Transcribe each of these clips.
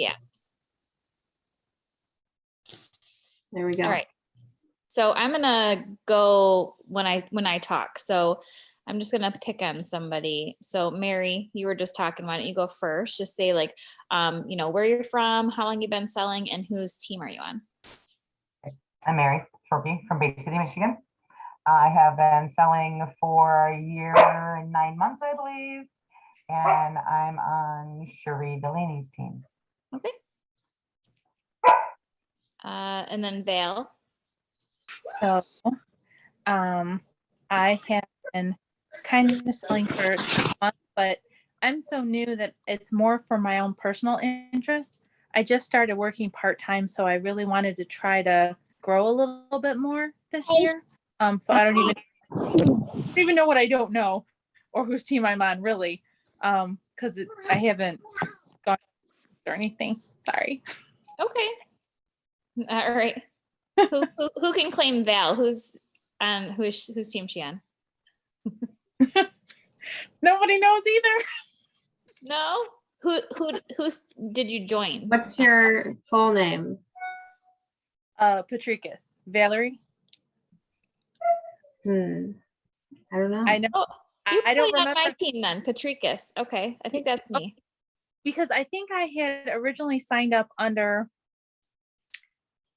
Yeah. There we go. All right. So I'm gonna go when I talk. So I'm just gonna pick on somebody. So Mary, you were just talking. Why don't you go first? Just say like, where you're from, how long you've been selling, and whose team are you on? I'm Mary Shorkey from Bay City, Michigan. I have been selling for a year and 9 months, I believe, and I'm on Cherie Delaney's team. Okay. And then Val. So, I have been kind of selling for 2 months, but I'm so new that it's more for my own personal interest. I just started working part-time, so I really wanted to try to grow a little bit more this year. So I don't even know what I don't know or whose team I'm on really. Because I haven't gone or anything. Sorry. Okay. All right. Who can claim Val? Whose team she on? Nobody knows either. No. Who's did you join? What's your full name? Patricus. Valerie. I don't know. I know. Oh, you're I don't probably on my remember team then, Patricus. Okay, I think that's me. because I think I had originally signed up under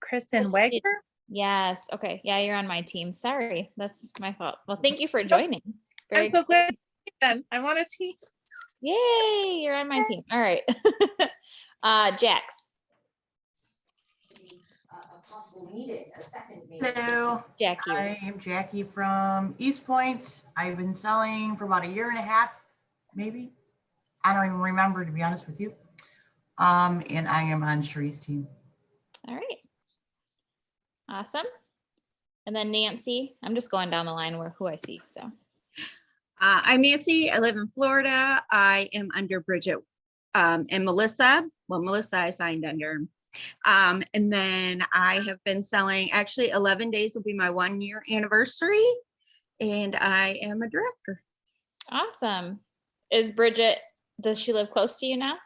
Kristen Wagner. Yes. Okay. Yeah, you're on my team. Sorry, that's my fault. Well, thank you for joining. Very I'm so excited. glad then. I'm on a team. Yay, you're on my team. All right. Jax. A possible meeting, a second meeting. Hello, Jackie. I am Jackie from East Point. I've been selling for about a year and a half, maybe. I don't even remember, to be honest with you. And I am on Cherie's team. All right. Awesome. And then Nancy. I'm just going down the line who I see. So I'm Nancy. I live in Florida. I am under Bridget and Melissa. Well, Melissa I signed under. And then I have been selling, actually 11 days will be my 1-year anniversary. And I am a director. awesome. Is Bridget, does she live close to you now?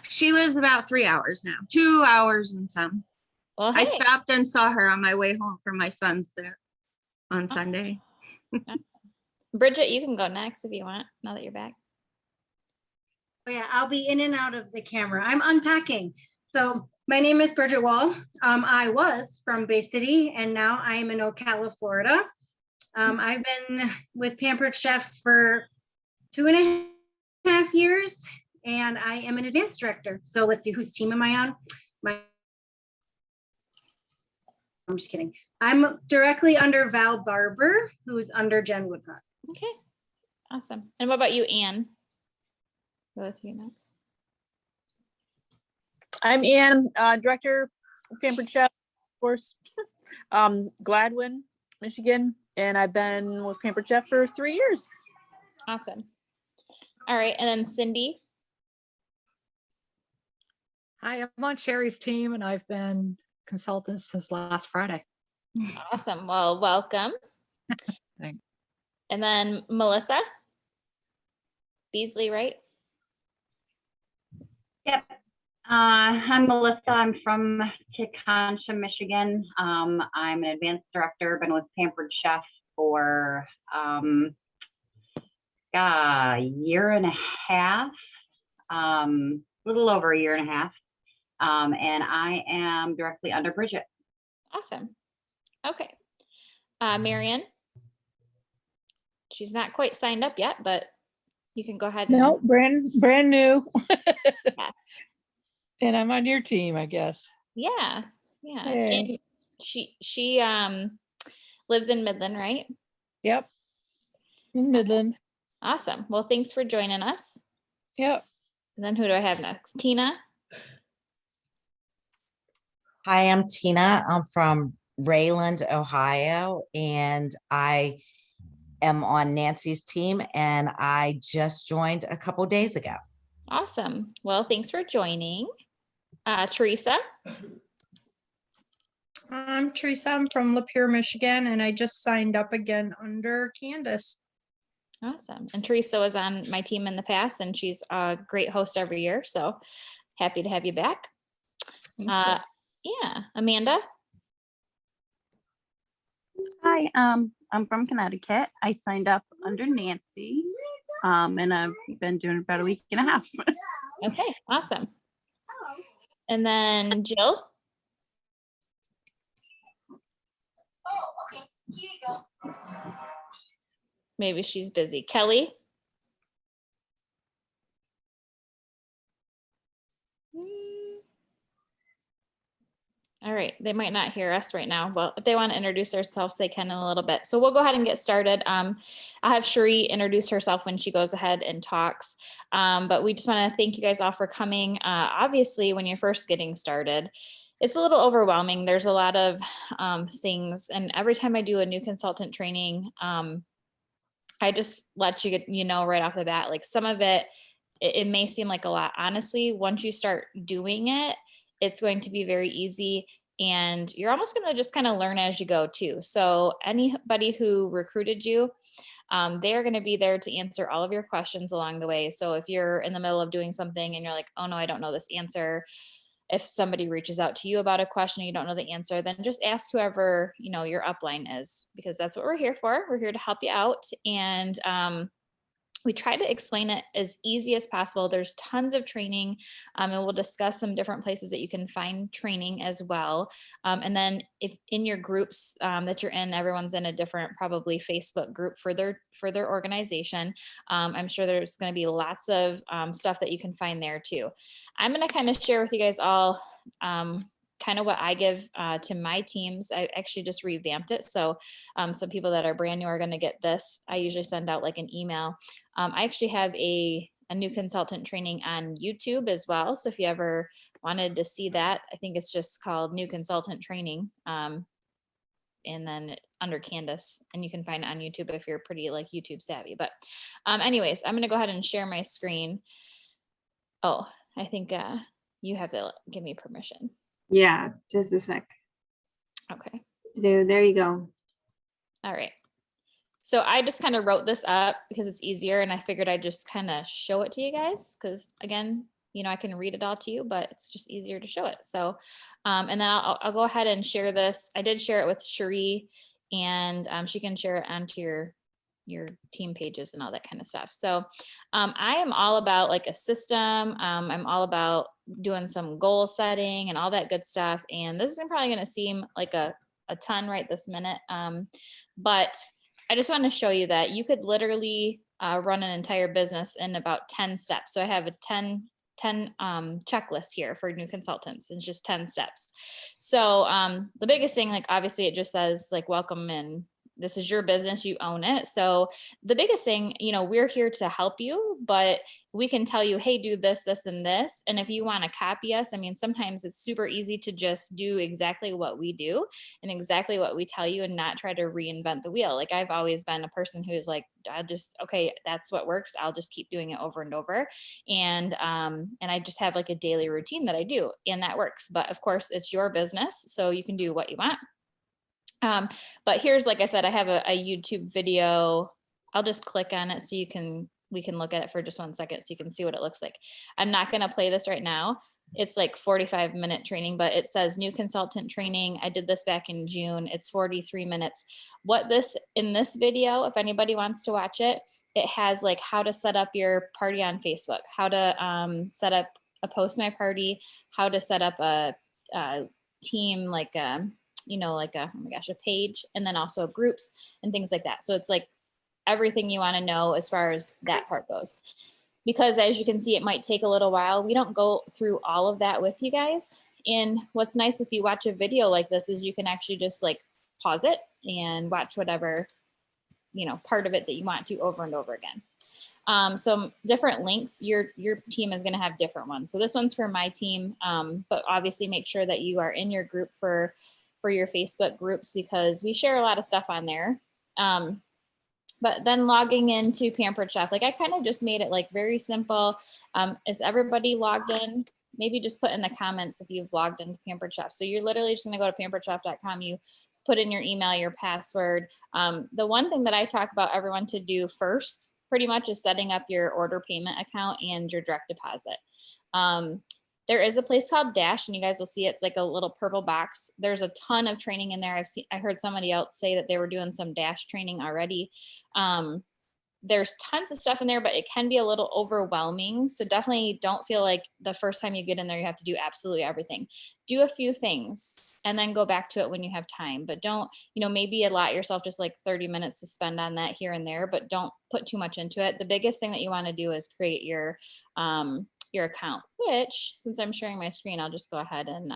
She lives about 3 hours now, 2 hours and some. Well, I hey. stopped and saw her on my way home from my son's there on Sunday. Awesome. Bridget, you can go next if you want, now that you're back. Oh yeah, I'll be in and out of the camera. I'm unpacking. So my name is Bridget Wall. I was from Bay City and now I'm in Ocala, Florida. I've been with Pampered Chef for 2.5 years and I am an advanced director. So let's see, whose team am I on? I'm just kidding. I'm directly under Val Barber, who's under Jen Woodcock. Okay, awesome. And what about you, Anne? Go with you next. I'm Ann, Director of Pampered Chef, of course, Gladwin, Michigan, and I've been with Pampered Chef for 3 years. Awesome. All right, and then Cindy. Hi, I'm on Sherry's team and I've been consultant since last Friday. Awesome. Well, welcome. Thanks. And then Melissa Beasley, right? Yep. I'm Melissa. I'm from Tecumseh, Michigan. I'm an advanced director, been with Pampered Chef for a year and a half, little over a year and a half. And I am directly under Bridget. Awesome. Okay. Marion. She's not quite signed up yet, but you can go ahead. No, brand new. Yes. And I'm on your team, I guess. Yeah. Yeah. Hey. And she lives in Midland, right? Yep. In Midland. Awesome. Well, thanks for joining us. Yep. And then who do I have next? Tina. Hi, I'm Tina. I'm from Rayland, Ohio, and I am on Nancy's team, and I just joined a couple days ago. Awesome. Well, thanks for joining. Teresa. I'm Teresa. I'm from Lapeer, Michigan, and I just signed up again under Candace. Awesome. And Teresa was on my team in the past, and she's a great host every year. So Happy to have you back. Thank you. Yeah, Amanda. Hi, I'm from Connecticut. I signed up under Nancy, and I've been doing about a week and a half. Okay, awesome. And then Jill. Oh, okay, here you go. Maybe she's busy. Kelly. All right, they might not hear us right now. Well, if they want to introduce themselves, they can in a little bit. So we'll go ahead and get started. I'll have Cherie introduce herself when she goes ahead and talks. But we just want to thank you guys all for coming. Obviously, when you're first getting started, it's a little overwhelming. There's a lot of things. And every time I do a new consultant training, I just let you know right off the bat, like some of it may seem like a lot. Honestly, once you start doing it, it's going to be very easy, and you're almost going to just kind of learn as you go too. So anybody who recruited you, they are going to be there to answer all of your questions along the way. So if you're in the middle of doing something and you're like, oh no, I don't know this answer. If somebody reaches out to you about a question, you don't know the answer, then just ask whoever, your upline is, because that's what we're here for. We're here to help you out. And, we try to explain it as easy as possible. There's tons of training, and we'll discuss some different places that you can find training as well. And then if in your groups that you're in, everyone's in a different probably Facebook group for their organization. I'm sure there's going to be lots of stuff that you can find there too. I'm going to kind of share with you guys all kind of what I give to my teams. I actually just revamped it. So some people that are brand new are going to get this. I usually send out like an email. I actually have a new consultant training on YouTube as well. So if you ever wanted to see that, I think it's just called New Consultant Training. And then under Candace, and you can find it on YouTube if you're pretty like YouTube savvy. But anyways, I'm going to go ahead and share my screen. Oh, I think you have to give me permission. Yeah, just a sec. Okay. There you go. All right. So I just kind of wrote this up because it's easier, and I figured I'd just kind of show it to you guys because, again, I can read it all to you, but it's just easier to show it. So, and then I'll go ahead and share this. I did share it with Cherie, and she can share it onto your team pages and all that kind of stuff. So I am all about like a system. I'm all about doing some goal setting and all that good stuff. And this isn't probably going to seem like a ton right this minute. But I just want to show you that you could literally run an entire business in about 10 steps. So I have a 10 checklist here for new consultants. It's just 10 steps. So the biggest thing, like obviously it just says like, welcome in. This is your business, you own it. So the biggest thing, we're here to help you, but we can tell you, hey, do this, this, and this. And if you want to copy us, I mean, sometimes it's super easy to just do exactly what we do and exactly what we tell you and not try to reinvent the wheel. Like I've always been a person who's like, okay, that's what works. I'll just keep doing it over and over. And I just have like a daily routine that I do, and that works. But of course it's your business, so you can do what you want. But here's, like I said, I have a YouTube video. I'll just click on it so we can look at it for just 1 second so you can see what it looks like. I'm not going to play this right now. It's like 45-minute training, but it says new consultant training. I did this back in June. It's 43 minutes. In this video, if anybody wants to watch it, it has like how to set up your party on Facebook, how to set up a Post My Party, how to set up a team, like a page, and then also groups and things like that. So it's like everything you want to know as far as that part goes. Because as you can see, it might take a little while. We don't go through all of that with you guys. And what's nice if you watch a video like this is you can actually just like pause it and watch whatever, part of it that you want to over and over again. Some different links, your team is going to have different ones. So this one's for my team, but obviously make sure that you are in your group for your Facebook groups, because we share a lot of stuff on there. But then logging into Pampered Chef, like I kind of just made it like very simple. Is everybody logged in? Maybe just put in the comments if you've logged into Pampered Chef. So you're literally just going to go to pamperedchef.com. You put in your email, your password. The one thing that I talk about everyone to do first pretty much is setting up your order payment account and your direct deposit. There is a place called Dash, and you guys will see it's like a little purple box. There's a ton of training in there. I heard somebody else say that they were doing some Dash training already. There's tons of stuff in there, but it can be a little overwhelming. So definitely don't feel like the first time you get in there, you have to do absolutely everything. Do a few things and then go back to it when you have time, but don't, maybe allot yourself just like 30 minutes to spend on that here and there, but don't put too much into it. The biggest thing that you want to do is create your account, which, since I'm sharing my screen, I'll just go ahead and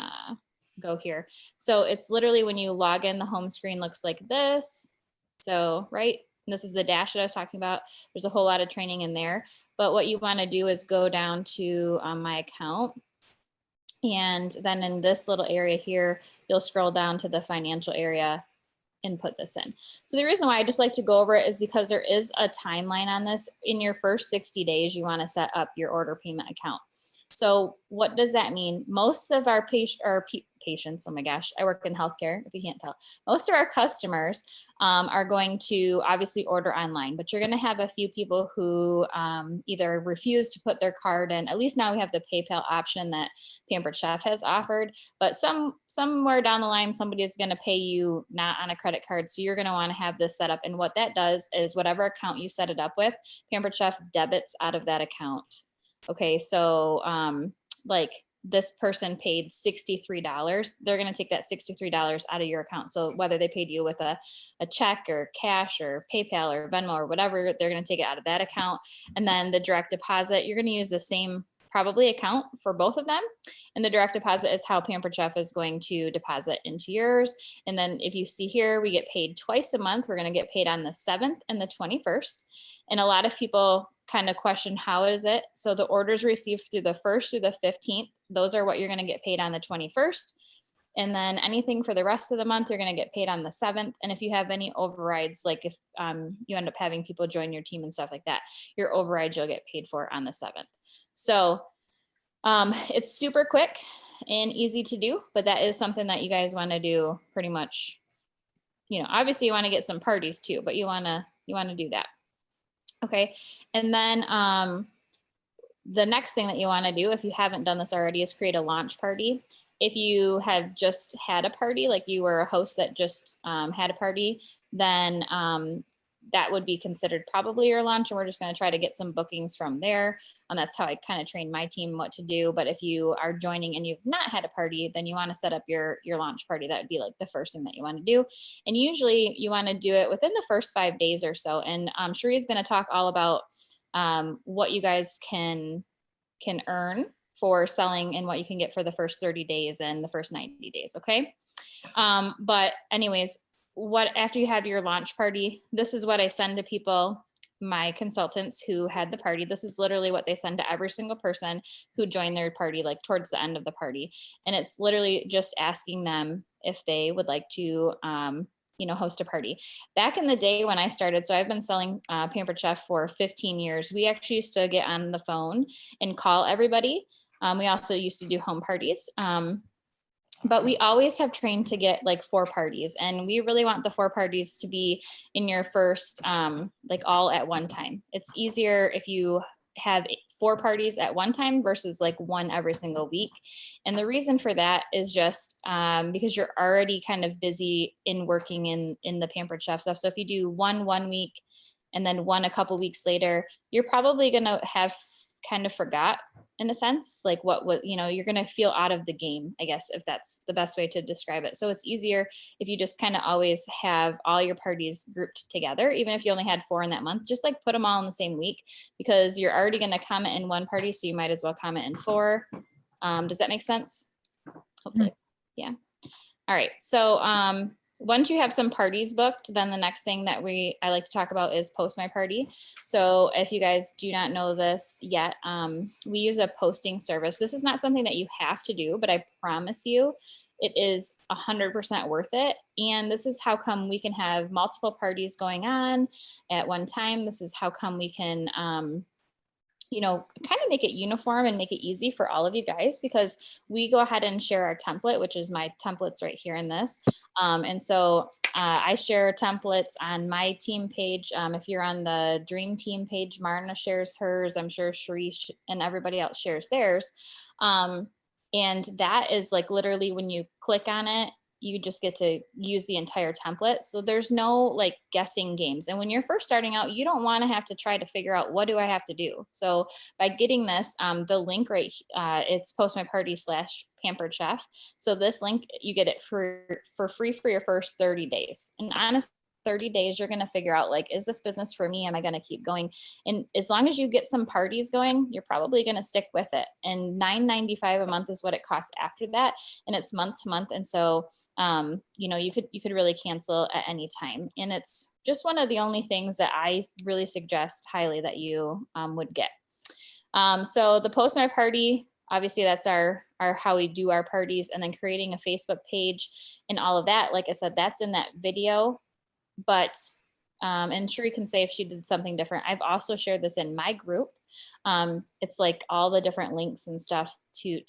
go here. So it's literally when you log in, the home screen looks like this. So, right. And this is the Dash that I was talking about. There's a whole lot of training in there, but what you want to do is go down to my account. And then in this little area here, you'll scroll down to the financial area and put this in. So the reason why I just like to go over it is because there is a timeline on this. In your first 60 days, you want to set up your order payment account. So what does that mean? Most of our patients, oh my gosh, I work in healthcare, if you can't tell. Most of our customers are going to obviously order online, but you're going to have a few people who either refuse to put their card in. At least now we have the PayPal option that Pampered Chef has offered, but somewhere down the line, somebody is going to pay you not on a credit card. So you're going to want to have this set up. And what that does is whatever account you set it up with, Pampered Chef debits out of that account. Okay, so like this person paid $63, they're going to take that $63 out of your account. So whether they paid you with a check or cash or PayPal or Venmo or whatever, they're going to take it out of that account. And then the direct deposit, you're going to use the same probably account for both of them. And the direct deposit is how Pampered Chef is going to deposit into yours. And then if you see here, we get paid twice a month. We're going to get paid on the 7th and the 21st. And a lot of people kind of question, how is it? So the orders received through the 1st through the 15th, those are what you're going to get paid on the 21st. And then anything for the rest of the month, you're going to get paid on the 7th. And if you have any overrides, like if you end up having people join your team and stuff like that, your overrides you'll get paid for on the 7th. So it's super quick and easy to do, but that is something that you guys want to do pretty much, obviously you want to get some parties too, but you want to do that. Okay. And then the next thing that you want to do, if you haven't done this already, is create a launch party. If you have just had a party, like you were a host that just had a party, then that would be considered probably your launch. And we're just going to try to get some bookings from there. And that's how I kind of train my team what to do. But if you are joining and you've not had a party, then you want to set up your launch party. That would be like the first thing that you want to do. And usually you want to do it within the first 5 days or so. And Cherie is going to talk all about what you guys can earn for selling and what you can get for the first 30 days and the first 90 days. Okay. But anyways, after you have your launch party, this is what I send to people, my consultants who had the party. This is literally what they send to every single person who joined their party, like towards the end of the party. And it's literally just asking them if they would like to, host a party. Back in the day when I started, so I've been selling Pampered Chef for 15 years. We actually used to get on the phone and call everybody. We also used to do home parties. But we always have trained to get like 4 parties, and we really want the 4 parties to be in your first, like all at one time. It's easier if you have 4 parties at one time versus like 1 every single week. And the reason for that is just because you're already kind of busy in working in the Pampered Chef stuff. So if you do one week and then 1 a couple weeks later, you're probably going to have kind of forgot in a sense, like what you're going to feel out of the game, I guess, if that's the best way to describe it. So it's easier if you just kind of always have all your parties grouped together, even if you only had 4 in that month, just like put them all in the same week, because you're already going to comment in 1 party. So you might as well comment in 4. Does that make sense? Hopefully. Yeah. All right. So, once you have some parties booked, then the next thing that I like to talk about is Post My Party. So if you guys do not know this yet, we use a posting service. This is not something that you have to do, but I promise you it is 100% worth it. And this is how come we can have multiple parties going on at one time. This is how come we can kind of make it uniform and make it easy for all of you guys, because we go ahead and share our template, which is my templates right here in this. And so I share templates on my team page. If you're on the Dream Team page, Marna shares hers. I'm sure Cherie and everybody else shares theirs. And that is like literally when you click on it, you just get to use the entire template. So there's no like guessing games. And when you're first starting out, you don't want to have to try to figure out what do I have to do. So by getting this, the link it's PostMyParty/Pampered Chef. So this link, you get it for free for your first 30 days. And honestly, 30 days, you're going to figure out like, is this business for me? Am I going to keep going? And as long as you get some parties going, you're probably going to stick with it. And $9.95 a month is what it costs after that. And it's month to month. And so, you could really cancel at any time. And it's just one of the only things that I really suggest highly that you would get. So the Post My Party, obviously that's our how we do our parties, and then creating a Facebook page and all of that. Like I said, that's in that video. But and Sheree can say if she did something different. I've also shared this in my group. It's like all the different links and stuff to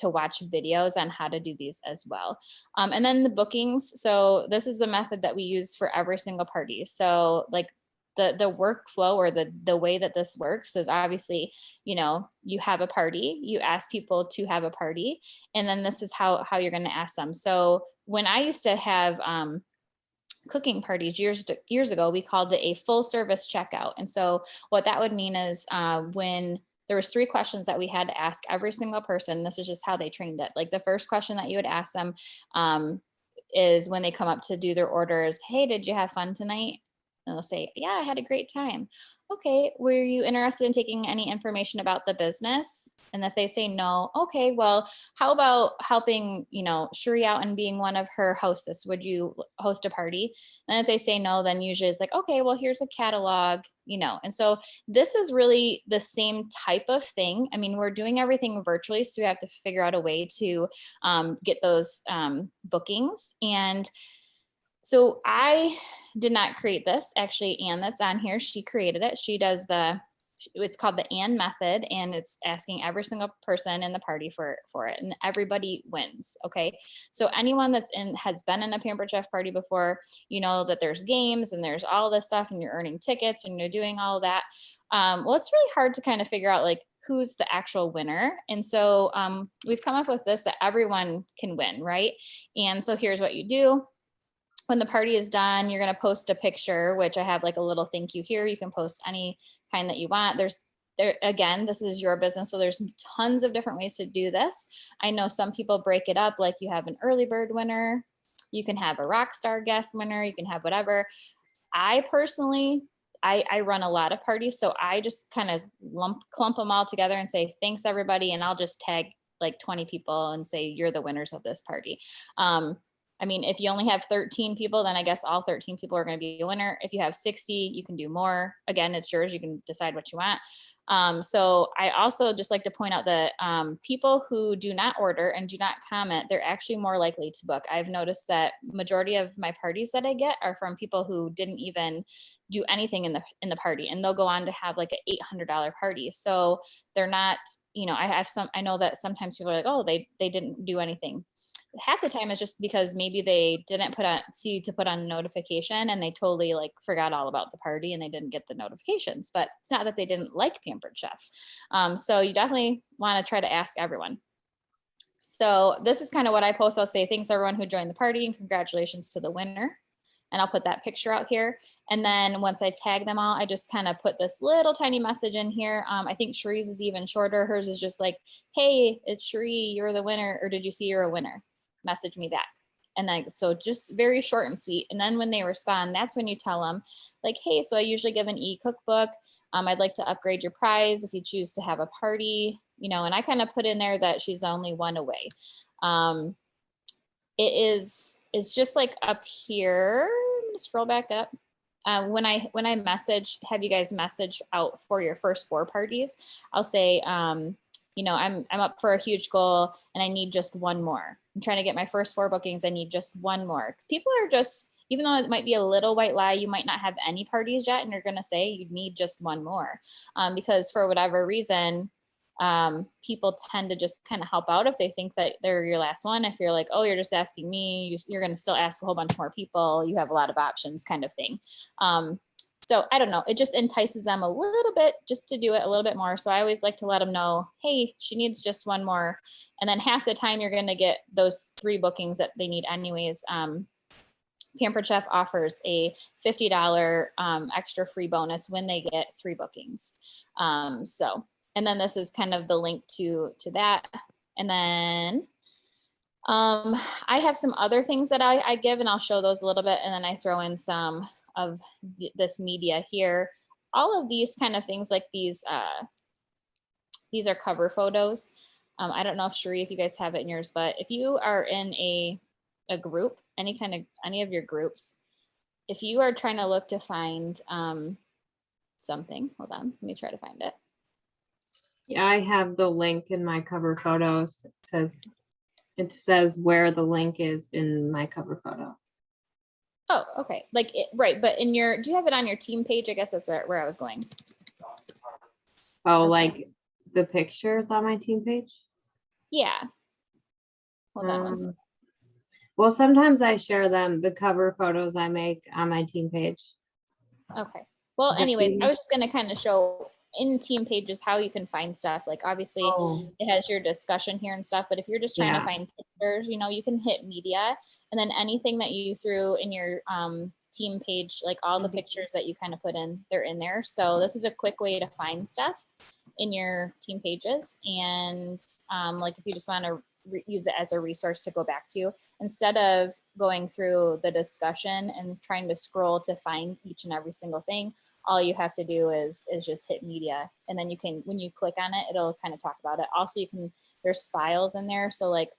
watch videos on how to do these as well. And then the bookings. So this is the method that we use for every single party. So like the workflow or the way that this works is obviously, you have a party, you ask people to have a party, and then this is how you're going to ask them. So when I used to have cooking parties years ago, we called it a full service checkout. And so what that would mean is when there was 3 questions that we had to ask every single person, this is just how they trained it. Like the first question that you would ask them is when they come up to do their orders, hey, did you have fun tonight? And they'll say, yeah, I had a great time. Okay, were you interested in taking any information about the business? And if they say no, okay, well, how about helping, Sheree out and being one of her hostess? Would you host a party? And if they say no, then usually it's like, okay, well, here's a catalog, And so this is really the same type of thing. I mean, we're doing everything virtually, so we have to figure out a way to get those bookings. And so I did not create this. Actually, Anne that's on here, she created it. She does it's called the Anne method, and it's asking every single person in the party for it, and everybody wins. Okay. So anyone has been in a Pampered Chef party before, that there's games and there's all this stuff and you're earning tickets and you're doing all of that. Well, it's really hard to kind of figure out like who's the actual winner. And so we've come up with this that everyone can win, right? And so here's what you do. When the party is done, you're going to post a picture, which I have like a little thank you here. You can post any kind that you want. Again, this is your business. So there's tons of different ways to do this. I know some people break it up, like you have an early bird winner. You can have a rock star guest winner. You can have whatever. I personally, I run a lot of parties. So I just kind of clump them all together and say, thanks everybody. And I'll just tag like 20 people and say, you're the winners of this party. I mean, if you only have 13 people, then I guess all 13 people are going to be a winner. If you have 60, you can do more. Again, it's yours. You can decide what you want. So I also just like to point out that people who do not order and do not comment, they're actually more likely to book. I've noticed that majority of my parties that I get are from people who didn't even do anything in the party, and they'll go on to have like an $800 party. So they're not, I know that sometimes people are like, oh, they didn't do anything. Half the time it's just because maybe they didn't put on a notification and they totally like forgot all about the party and they didn't get the notifications. But it's not that they didn't like Pampered Chef. So you definitely want to try to ask everyone. So this is kind of what I post. I'll say thanks everyone who joined the party and congratulations to the winner. And I'll put that picture out here. And then once I tag them all, I just kind of put this little tiny message in here. I think Sheree's is even shorter. Hers is just like, hey, it's Sheree, you're the winner. Or did you see you're a winner? Message me back. And then, so just very short and sweet. And then when they respond, that's when you tell them like, hey, so I usually give an e-cookbook. I'd like to upgrade your prize if you choose to have a party, and I kind of put in there that she's only one away. It's just like up here, scroll back up. When I message, have you guys message out for your first 4 parties, I'll say, I'm up for a huge goal and I need just one more. I'm trying to get my first 4 bookings. I need just one more. People are just, even though it might be a little white lie, you might not have any parties yet. And you're going to say you need just one more because for whatever reason, people tend to just kind of help out if they think that they're your last one. If you're like, oh, you're just asking me, you're going to still ask a whole bunch more people. You have a lot of options kind of thing. So I don't know, it just entices them a little bit just to do it a little bit more. So I always like to let them know, hey, she needs just one more. And then half the time you're going to get those 3 bookings that they need anyways. Pampered Chef offers a $50 extra free bonus when they get 3 bookings. So, and then this is kind of the link to that. And then I have some other things that I give, and I'll show those a little bit. And then I throw in some of this media here. All of these kind of things, like these are cover photos. I don't know if Cherie, if you guys have it in yours, but if you are in a group, any of your groups, if you are trying to look to find something, hold on, let me try to find it. Yeah, I have the link in my cover photos. It says where the link is in my cover photo. Oh, okay. Like it, right. But in your, do you have it on your team page? I guess that's where I was going. Oh, Okay. like the pictures on my team page? Yeah. Hold on one second. Well, sometimes I share them, the cover photos I make on my team page. Okay. Well, Is that anyways, easy? I was just going to kind of show in team pages how you can find stuff. Like obviously it has your discussion here and stuff, but if you're just trying to find pictures, you know, you can hit media, and then anything that you threw in your team page, like all the pictures that you kind of put in, they're in there. So this is a quick way to find stuff in your team pages. And like if you just want to use it as a resource to go back to, instead of going through the discussion and trying to scroll to find each and every single thing, all you have to do is just hit media, and then you can, when you click on it, it'll kind of talk about it. Also, you can, there's files in there, so like,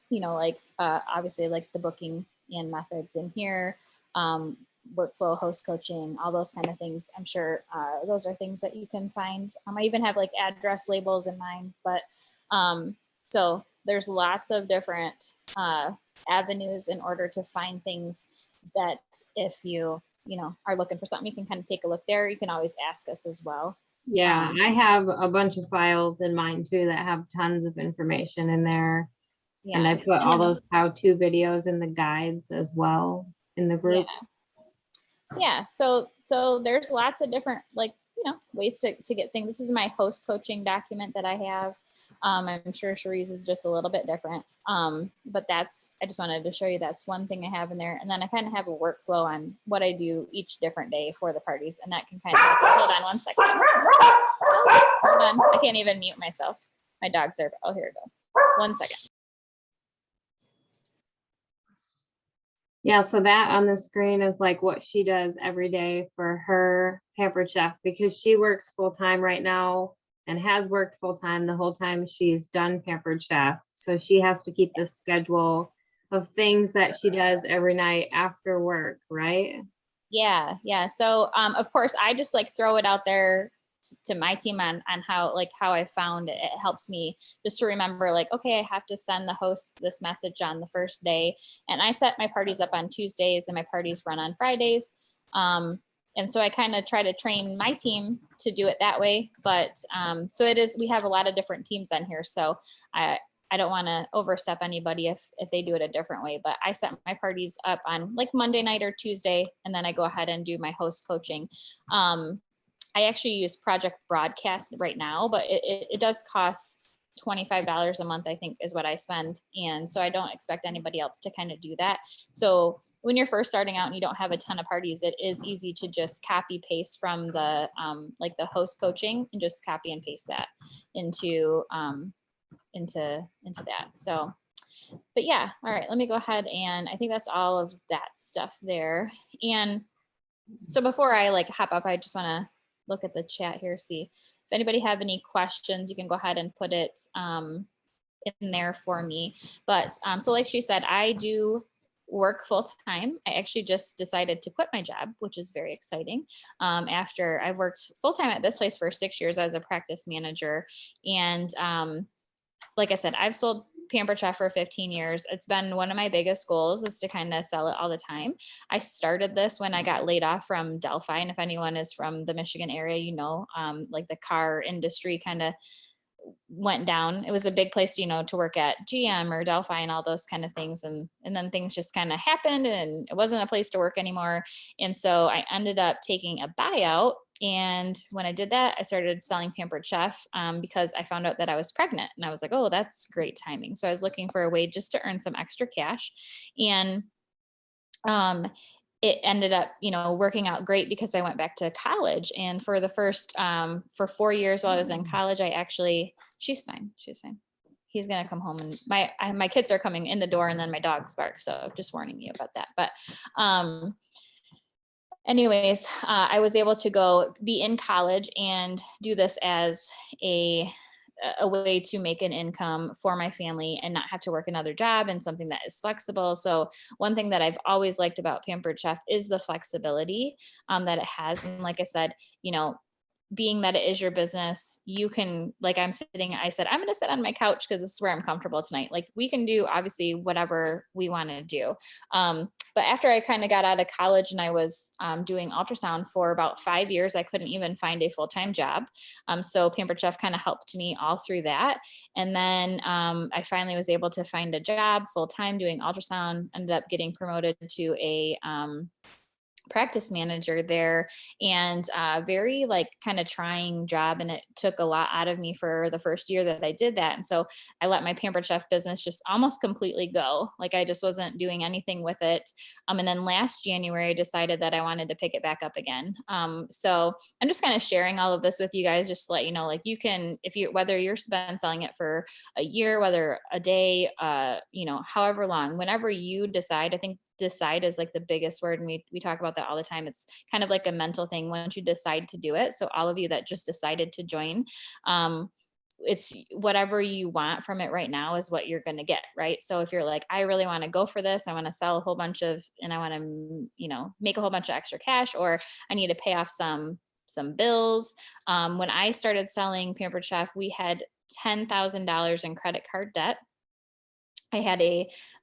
you know, like obviously like the booking and methods in here, workflow, host coaching, all those kind of things. I'm sure those are things that you can find. I even have like address labels in mine, but so there's lots of different avenues in order to find things that if you know, are looking for something, you can kind of take a look there. You can always ask us as well. Yeah, I have a bunch of files in mine too that have tons of information in there. Yeah. And I put all those how-to videos in the guides as well in the group. Yeah. So there's lots of different, like, you know, ways to get things. This is my host coaching document that I have. I'm sure Cherie's is just a little bit different. But that's, I just wanted to show you that's one thing I have in there. And then I kind of have a workflow on what I do each different day for the parties. And that can kind of, hold on one second. Hold on. I can't even mute myself. My dog's there. Oh, here we go. 1 second. Yeah, so that on the screen is like what she does every day for her Pampered Chef, because she works full-time right now and has worked full-time the whole time she's done Pampered Chef. So she has to keep this schedule of things that she does every night after work, right? Yeah. So of course I just like throw it out there to my team on how I found it. It helps me just to remember, like, okay, I have to send the host this message on the first day. And I set my parties up on Tuesdays and my parties run on Fridays. And so I kind of try to train my team to do it that way. But so it is, we have a lot of different teams on here. So I don't want to overstep anybody if they do it a different way, but I set my parties up on like Monday night or Tuesday, and then I go ahead and do my host coaching. I actually use Project Broadcast right now, but it does cost $25 a month, I think is what I spend. And so I don't expect anybody else to kind of do that. So when you're first starting out and you don't have a ton of parties, it is easy to just copy paste from the like the host coaching and just copy and paste that into that. So, but yeah, all right, let me go ahead, and I think that's all of that stuff there. And so before I like hop up, I just want to look at the chat here, see if anybody have any questions. You can go ahead and put it in there for me. But so like she said, I do work full time. I actually just decided to quit my job, which is very exciting. After I've worked full time at this place for 6 years as a practice manager. And like I said, I've sold Pampered Chef for 15 years. It's been one of my biggest goals is to kind of sell it all the time. I started this when I got laid off from Delphi. And if anyone is from the Michigan area, you know, like the car industry kind of went down. It was a big place, to work at GM or Delphi and all those kind of things. And then things just kind of happened and it wasn't a place to work anymore. And so I ended up taking a buyout. And when I did that, I started selling Pampered Chef because I found out that I was pregnant and I was like, oh, that's great timing. So I was looking for a way just to earn some extra cash. And it ended up, working out great because I went back to college. And for the first, for 4 years while I was in college, she's fine. He's going to come home and my kids are coming in the door and then my dogs bark. So just warning you about that. But, anyways, I was able to go be in college and do this as a way to make an income for my family and not have to work another job and something that is flexible. So one thing that I've always liked about Pampered Chef is the flexibility that it has. And like I said, being that it is your business, you can, like I said, I'm going to sit on my couch because this is where I'm comfortable tonight. Like we can do obviously whatever we want to do. But after I kind of got out of college and I was doing ultrasound for about 5 years, I couldn't even find a full-time job. So Pampered Chef kind of helped me all through that. And then I finally was able to find a job full-time doing ultrasound, ended up getting promoted to a practice manager there, and very kind of trying job, and it took a lot out of me for the first year that I did that. And so I let my Pampered Chef business just almost completely go. Like I just wasn't doing anything with it. And then last January I decided that I wanted to pick it back up again. So I'm just kind of sharing all of this with you guys just to let you know, like you can, whether you're been selling it for a year, whether a day, however long, whenever you decide. I think decide is like the biggest word, and we talk about that all the time. It's kind of like a mental thing once you decide to do it. So all of you that just decided to join, it's whatever you want from it right now is what you're going to get, right? So if you're like, I really want to go for this, I want to sell a whole bunch of, and I want to make a whole bunch of extra cash, or I need to pay off some bills. When I started selling Pampered Chef, we had $10,000 in credit card debt. I had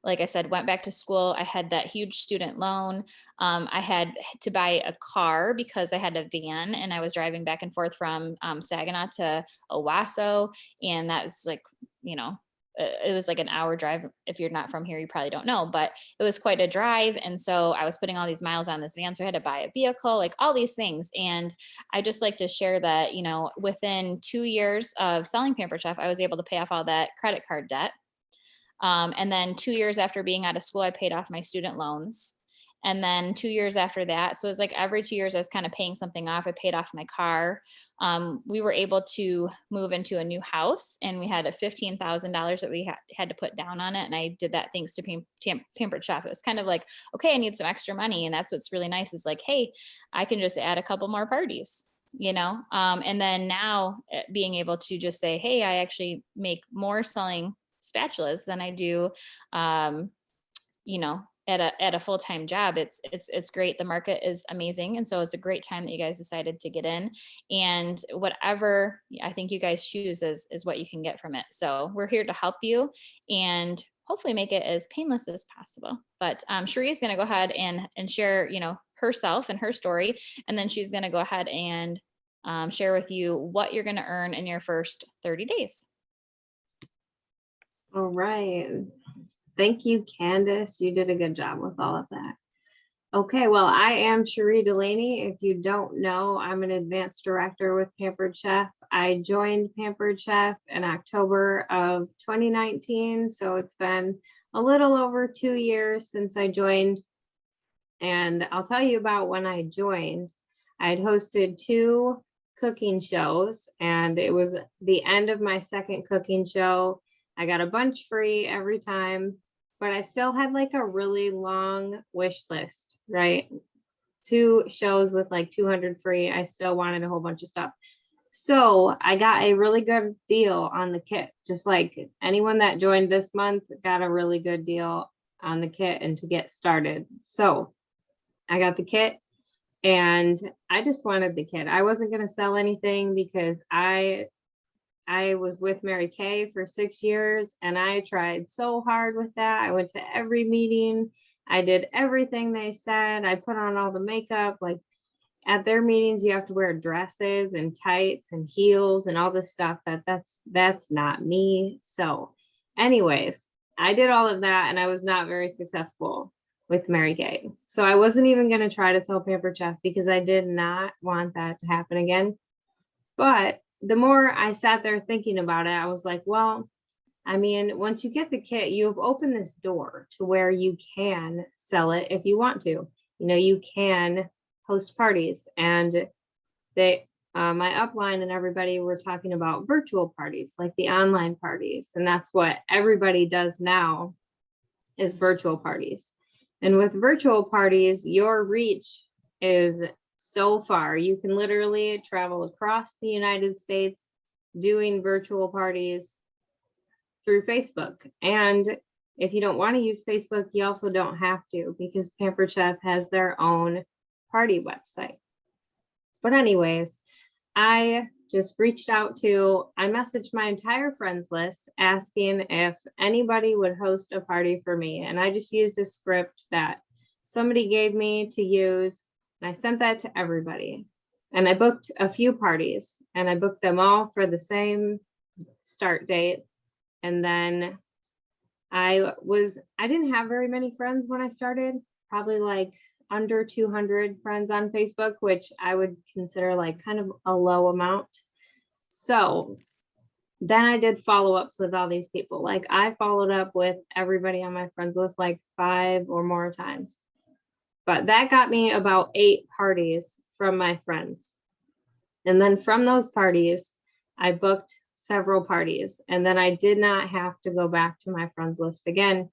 like I said, went back to school. I had that huge student loan. I had to buy a car because I had a van and I was driving back and forth from Saginaw to Owasso. And that's like, it was like an hour drive. If you're not from here, you probably don't know, but it was quite a drive. And so I was putting all these miles on this van. So I had to buy a vehicle, like all these things. And I just like to share that, within 2 years of selling Pampered Chef, I was able to pay off all that credit card debt. And then 2 years after being out of school, I paid off my student loans. And then 2 years after that, so it was like every 2 years I was kind of paying something off. I paid off my car. We were able to move into a new house, and we had a $15,000 that we had to put down on it. And I did that thanks to Pampered Chef. It was kind of like, okay, I need some extra money. And that's what's really nice is like, hey, I can just add a couple more parties. And then now being able to just say, hey, I actually make more selling spatulas than I do, at a full-time job. It's great. The market is amazing. And so it's a great time that you guys decided to get in, and whatever I think you guys choose is what you can get from it. So we're here to help you and hopefully make it as painless as possible. But Cherie is going to go ahead and share, herself and her story. And then she's going to go ahead and share with you what you're going to earn in your first 30 days. All right. Thank you, Candace. You did a good job with all of that. Okay, well, I am Cherie Delaney. If you don't know, I'm an advanced director with Pampered Chef. I joined Pampered Chef in October of 2019. So it's been a little over 2 years since I joined. And I'll tell you about when I joined. I'd hosted 2 cooking shows, and it was the end of my second cooking show. I got a bunch free every time, but I still had like a really long wish list, right? 2 shows with like 200 free. I still wanted a whole bunch of stuff. So I got a really good deal on the kit. Just like anyone that joined this month got a really good deal on the kit and to get started. So I got the kit and I just wanted the kit. I wasn't going to sell anything because I was with Mary Kay for 6 years and I tried so hard with that. I went to every meeting. I did everything they said. I put on all the makeup. Like at their meetings, you have to wear dresses and tights and heels and all this stuff. That's not me. So anyways, I did all of that and I was not very successful with Mary Kay. So I wasn't even going to try to sell Pampered Chef because I did not want that to happen again. But the more I sat there thinking about it, I was like, well, I mean, once you get the kit, you've opened this door to where you can sell it if you want to. You know, you can host parties, and my upline and everybody were talking about virtual parties, like the online parties. And that's what everybody does now is virtual parties. And with virtual parties, your reach is so far. You can literally travel across the United States doing virtual parties through Facebook. And if you don't want to use Facebook, you also don't have to, because Pampered Chef has their own party website. But anyways, I just reached out I messaged my entire friends list asking if anybody would host a party for me. And I just used a script that somebody gave me to use. And I sent that to everybody. And I booked a few parties, and I booked them all for the same start date. And then I didn't have very many friends when I started, probably like under 200 friends on Facebook, which I would consider like kind of a low amount. So then I did follow-ups with all these people. Like I followed up with everybody on my friends list like 5 or more times. But that got me about 8 parties from my friends. And then from those parties, I booked several parties. And then I did not have to go back to my friends list again.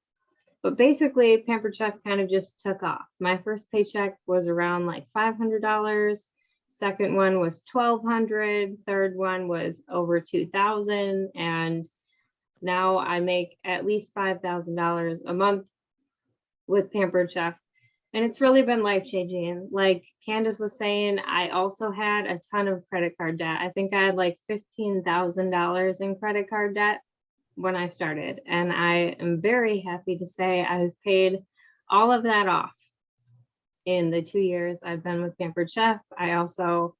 But basically, Pampered Chef kind of just took off. My first paycheck was around like $500. Second one was $1,200. Third one was over $2,000. And now I make at least $5,000 a month with Pampered Chef. And it's really been life-changing. Like Candace was saying, I also had a ton of credit card debt. I think I had like $15,000 in credit card debt when I started. And I am very happy to say I've paid all of that off in the 2 years I've been with Pampered Chef. I also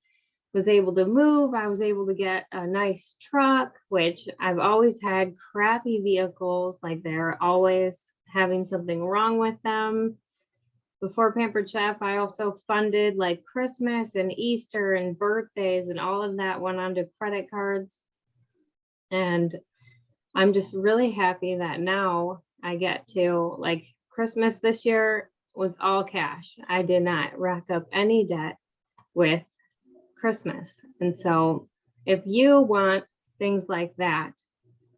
was able to move. I was able to get a nice truck, which I've always had crappy vehicles. Like they're always having something wrong with them. Before Pampered Chef, I also funded like Christmas and Easter and birthdays, and all of that went onto credit cards. And I'm just really happy that now I get to, like, Christmas this year was all cash. I did not rack up any debt with Christmas. And so if you want things like that,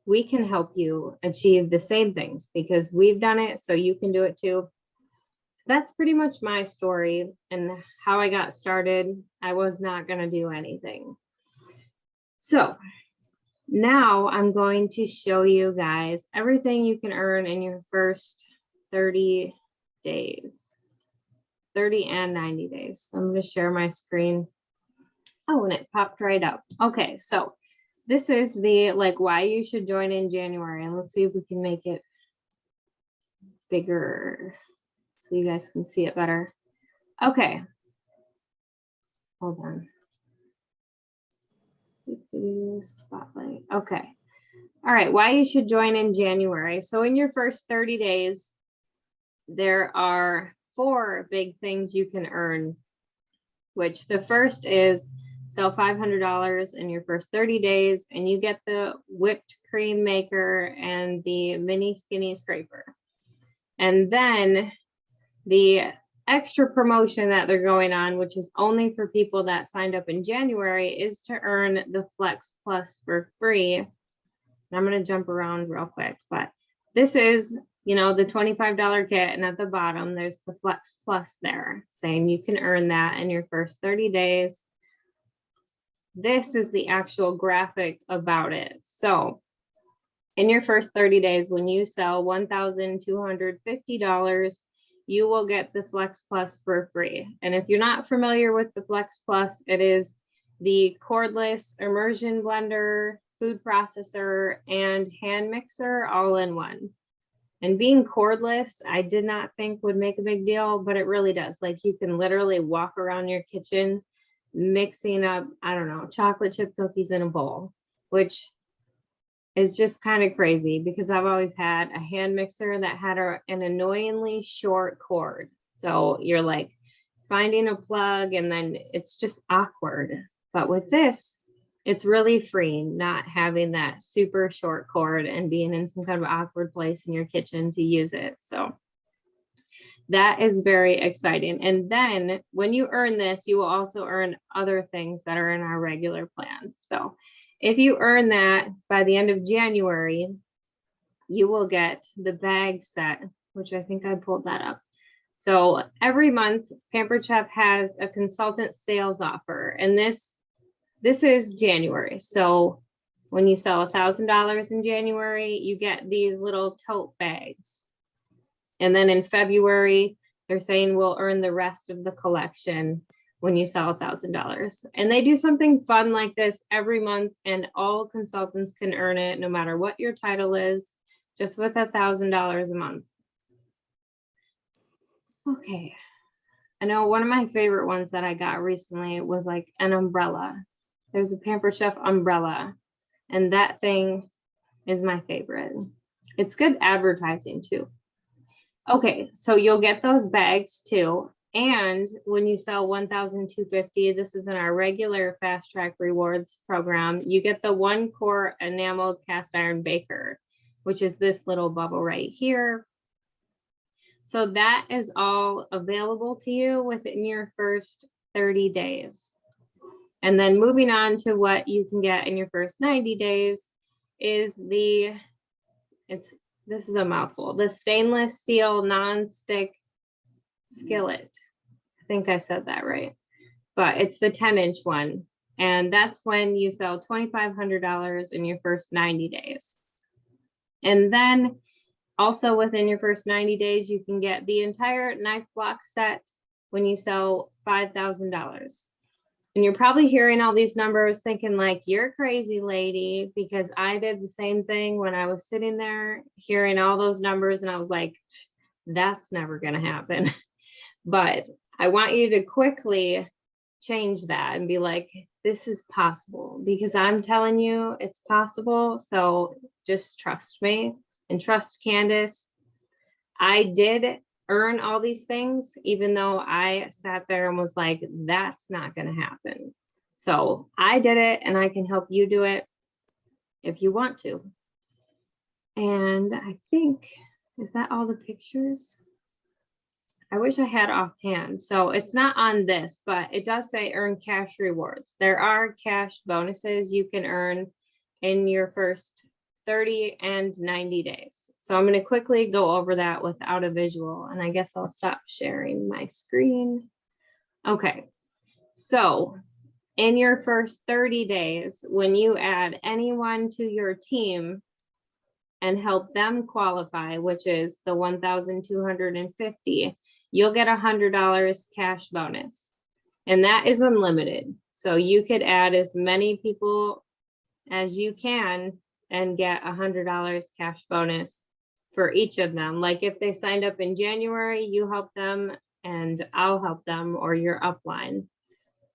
we can help you achieve the same things because we've done it, so you can do it too. That's pretty much my story and how I got started. I was not going to do anything. So now I'm going to show you guys everything you can earn in your first 30 days, 30 and 90 days. So I'm going to share my screen. Oh, and it popped right up. Okay, so this is the why you should join in January. And let's see if we can make it bigger so you guys can see it better. Okay. Hold on. Spotlight. Okay. All right. Why you should join in January. So in your first 30 days, there are 4 big things you can earn, which the first is sell $500 in your first 30 days, and you get the whipped cream maker and the mini skinny scraper. And then the extra promotion that they're going on, which is only for people that signed up in January, is to earn the Flex Plus for free. And I'm going to jump around real quick, but this is, the $25 kit. And at the bottom, there's the Flex Plus there saying you can earn that in your first 30 days. This is the actual graphic about it. So in your first 30 days, when you sell $1,250, you will get the Flex Plus for free. And if you're not familiar with the Flex Plus, it is the cordless immersion blender, food processor, and hand mixer all in one. And being cordless, I did not think would make a big deal, but it really does. Like you can literally walk around your kitchen mixing up, I don't know, chocolate chip cookies in a bowl, which is just kind of crazy because I've always had a hand mixer that had an annoyingly short cord. So you're like finding a plug and then it's just awkward. But with this, it's really freeing not having that super short cord and being in some kind of awkward place in your kitchen to use it. So that is very exciting. And then when you earn this, you will also earn other things that are in our regular plan. So if you earn that by the end of January, you will get the bag set, which I think I pulled that up. So every month, Pampered Chef has a consultant sales offer, and this is January. So when you sell $1,000 in January, you get these little tote bags. And then in February, they're saying we'll earn the rest of the collection when you sell $1,000. And they do something fun like this every month, and all consultants can earn it no matter what your title is, just with $1,000 a month. Okay. I know one of my favorite ones that I got recently was like an umbrella. There's a Pampered Chef umbrella, and that thing is my favorite. It's good advertising too. Okay, so you'll get those bags too. And when you sell $1,250, this is in our regular Fast Track Rewards program, you get the 1-quart enameled cast iron baker, which is this little bubble right here. So that is all available to you within your first 30 days. And then moving on to what you can get in your first 90 days is this is a mouthful, the stainless steel non-stick skillet. I think I said that right, but it's the 10-inch one. And that's when you sell $2,500 in your first 90 days. And then also within your first 90 days, you can get the entire knife block set when you sell $5,000. And you're probably hearing all these numbers thinking like, you're crazy, lady, because I did the same thing when I was sitting there hearing all those numbers and I was like, that's never going to happen. But I want you to quickly change that and be like, this is possible, because I'm telling you it's possible. So just trust me and trust Candace. I did earn all these things, even though I sat there and was like, that's not going to happen. So I did it, and I can help you do it if you want to. And I think, is that all the pictures? I wish I had offhand. So it's not on this, but it does say earn cash rewards. There are cash bonuses you can earn in your first 30 and 90 days. So I'm going to quickly go over that without a visual, and I guess I'll stop sharing my screen. Okay, so in your first 30 days, when you add anyone to your team and help them qualify, which is the 1,250, you'll get $100 cash bonus. And that is unlimited. So you could add as many people as you can and get $100 cash bonus for each of them. Like if they signed up in January, you help them and I'll help them, or your upline.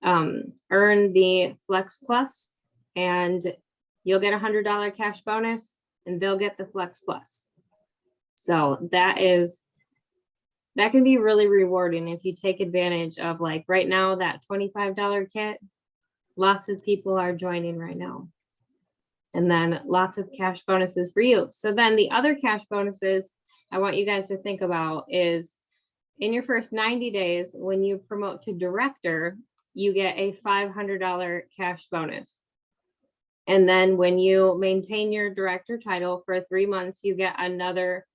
Earn the Flex Plus and you'll get $100 cash bonus and they'll get the Flex Plus. So that can be really rewarding if you take advantage of, like right now, that $25 kit. Lots of people are joining right now. And then lots of cash bonuses for you. So then the other cash bonuses I want you guys to think about is in your first 90 days, when you promote to director, you get a $500 cash bonus. And then when you maintain your director title for 3 months, you get another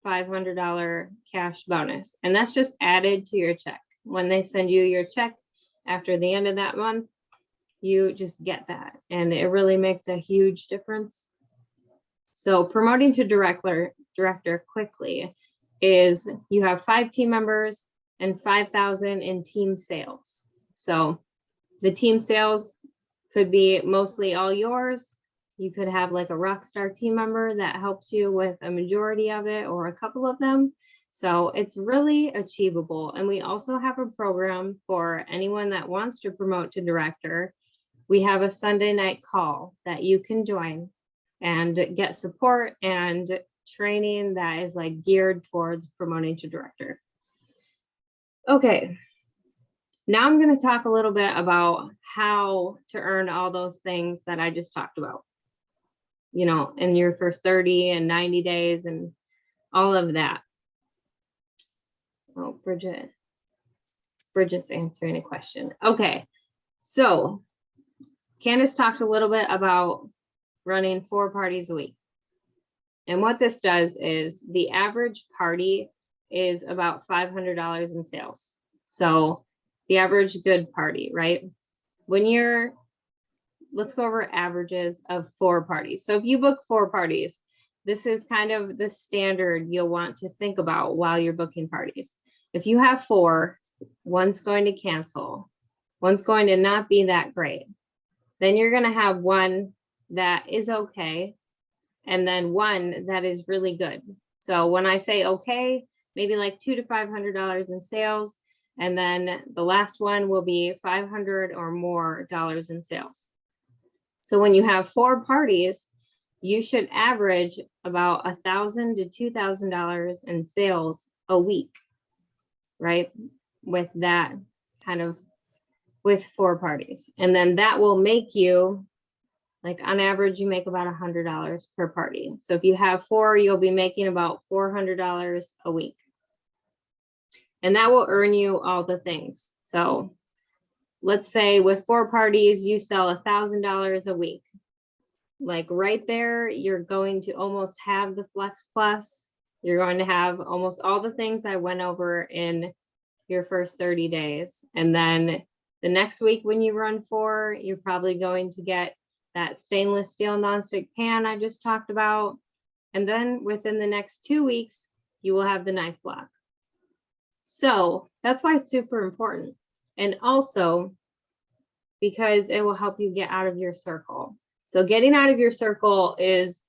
$500 cash bonus. And that's just added to your check. When they send you your check after the end of that month, you just get that. And it really makes a huge difference. So promoting to director quickly is you have 5 team members and 5,000 in team sales. So the team sales could be mostly all yours. You could have like a Rockstar team member that helps you with a majority of it or a couple of them. So it's really achievable. And we also have a program for anyone that wants to promote to director. We have a Sunday night call that you can join and get support and training that is like geared towards promoting to director. Okay. Now I'm going to talk a little bit about how to earn all those things that I just talked about, you know, in your first 30 and 90 days and all of that. Oh, Bridget's answering a question. Okay. So Candace talked a little bit about running 4 parties a week. And what this does is the average party is about $500 in sales. So the average good party, right? When you're, let's go over averages of 4 parties. So if you book 4 parties, this is kind of the standard you'll want to think about while you're booking parties. If you have 4, one's going to cancel, one's going to not be that great, then you're going to have one that is okay, and then one that is really good. So when I say okay, maybe like $200 to $500 in sales, and then the last one will be $500 or more in sales. So when you have 4 parties, you should average about $1,000 to $2,000 in sales a week, right? With that kind of, with 4 parties. And then that will make you, like on average, you make about $100 per party. So if you have 4, you'll be making about $400 a week. And that will earn you all the things. So let's say with 4 parties, you sell $1,000 a week. Like right there, you're going to almost have the Flex Plus. You're going to have almost all the things I went over in your first 30 days. And then the next week when you run 4, you're probably going to get that stainless steel nonstick pan I just talked about. And then within the next 2 weeks, you will have the knife block. So that's why it's super important. And also because it will help you get out of your circle. So getting out of your circle is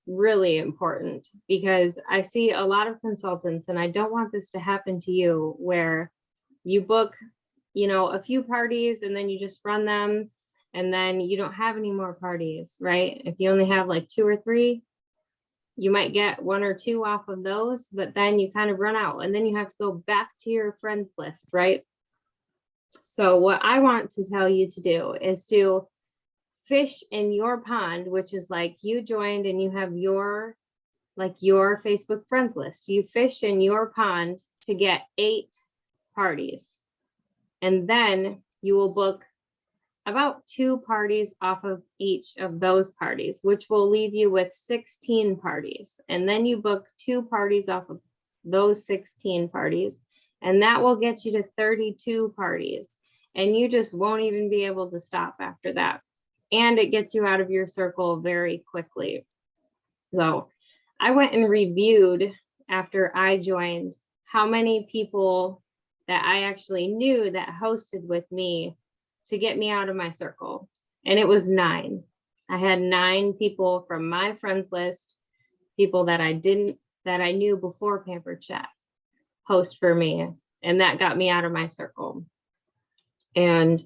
really important, because I see a lot of consultants, and I don't want this to happen to you, where you book, you know, a few parties and then you just run them and then you don't have any more parties, right? If you only have like 2 or 3, you might get 1 or 2 off of those, but then you kind of run out and then you have to go back to your friends list, right? So what I want to tell you to do is to fish in your pond, which is like you joined and you have your, like your Facebook friends list. You fish in your pond to get 8 parties. And then you will book about 2 parties off of each of those parties, which will leave you with 16 parties. And then you book 2 parties off of those 16 parties, and that will get you to 32 parties. And you just won't even be able to stop after that. And it gets you out of your circle very quickly. So I went and reviewed after I joined how many people that I actually knew that hosted with me to get me out of my circle. And it was 9. I had 9 people from my friends list, people that I knew before Pampered Chef, host for me. And that got me out of my circle. And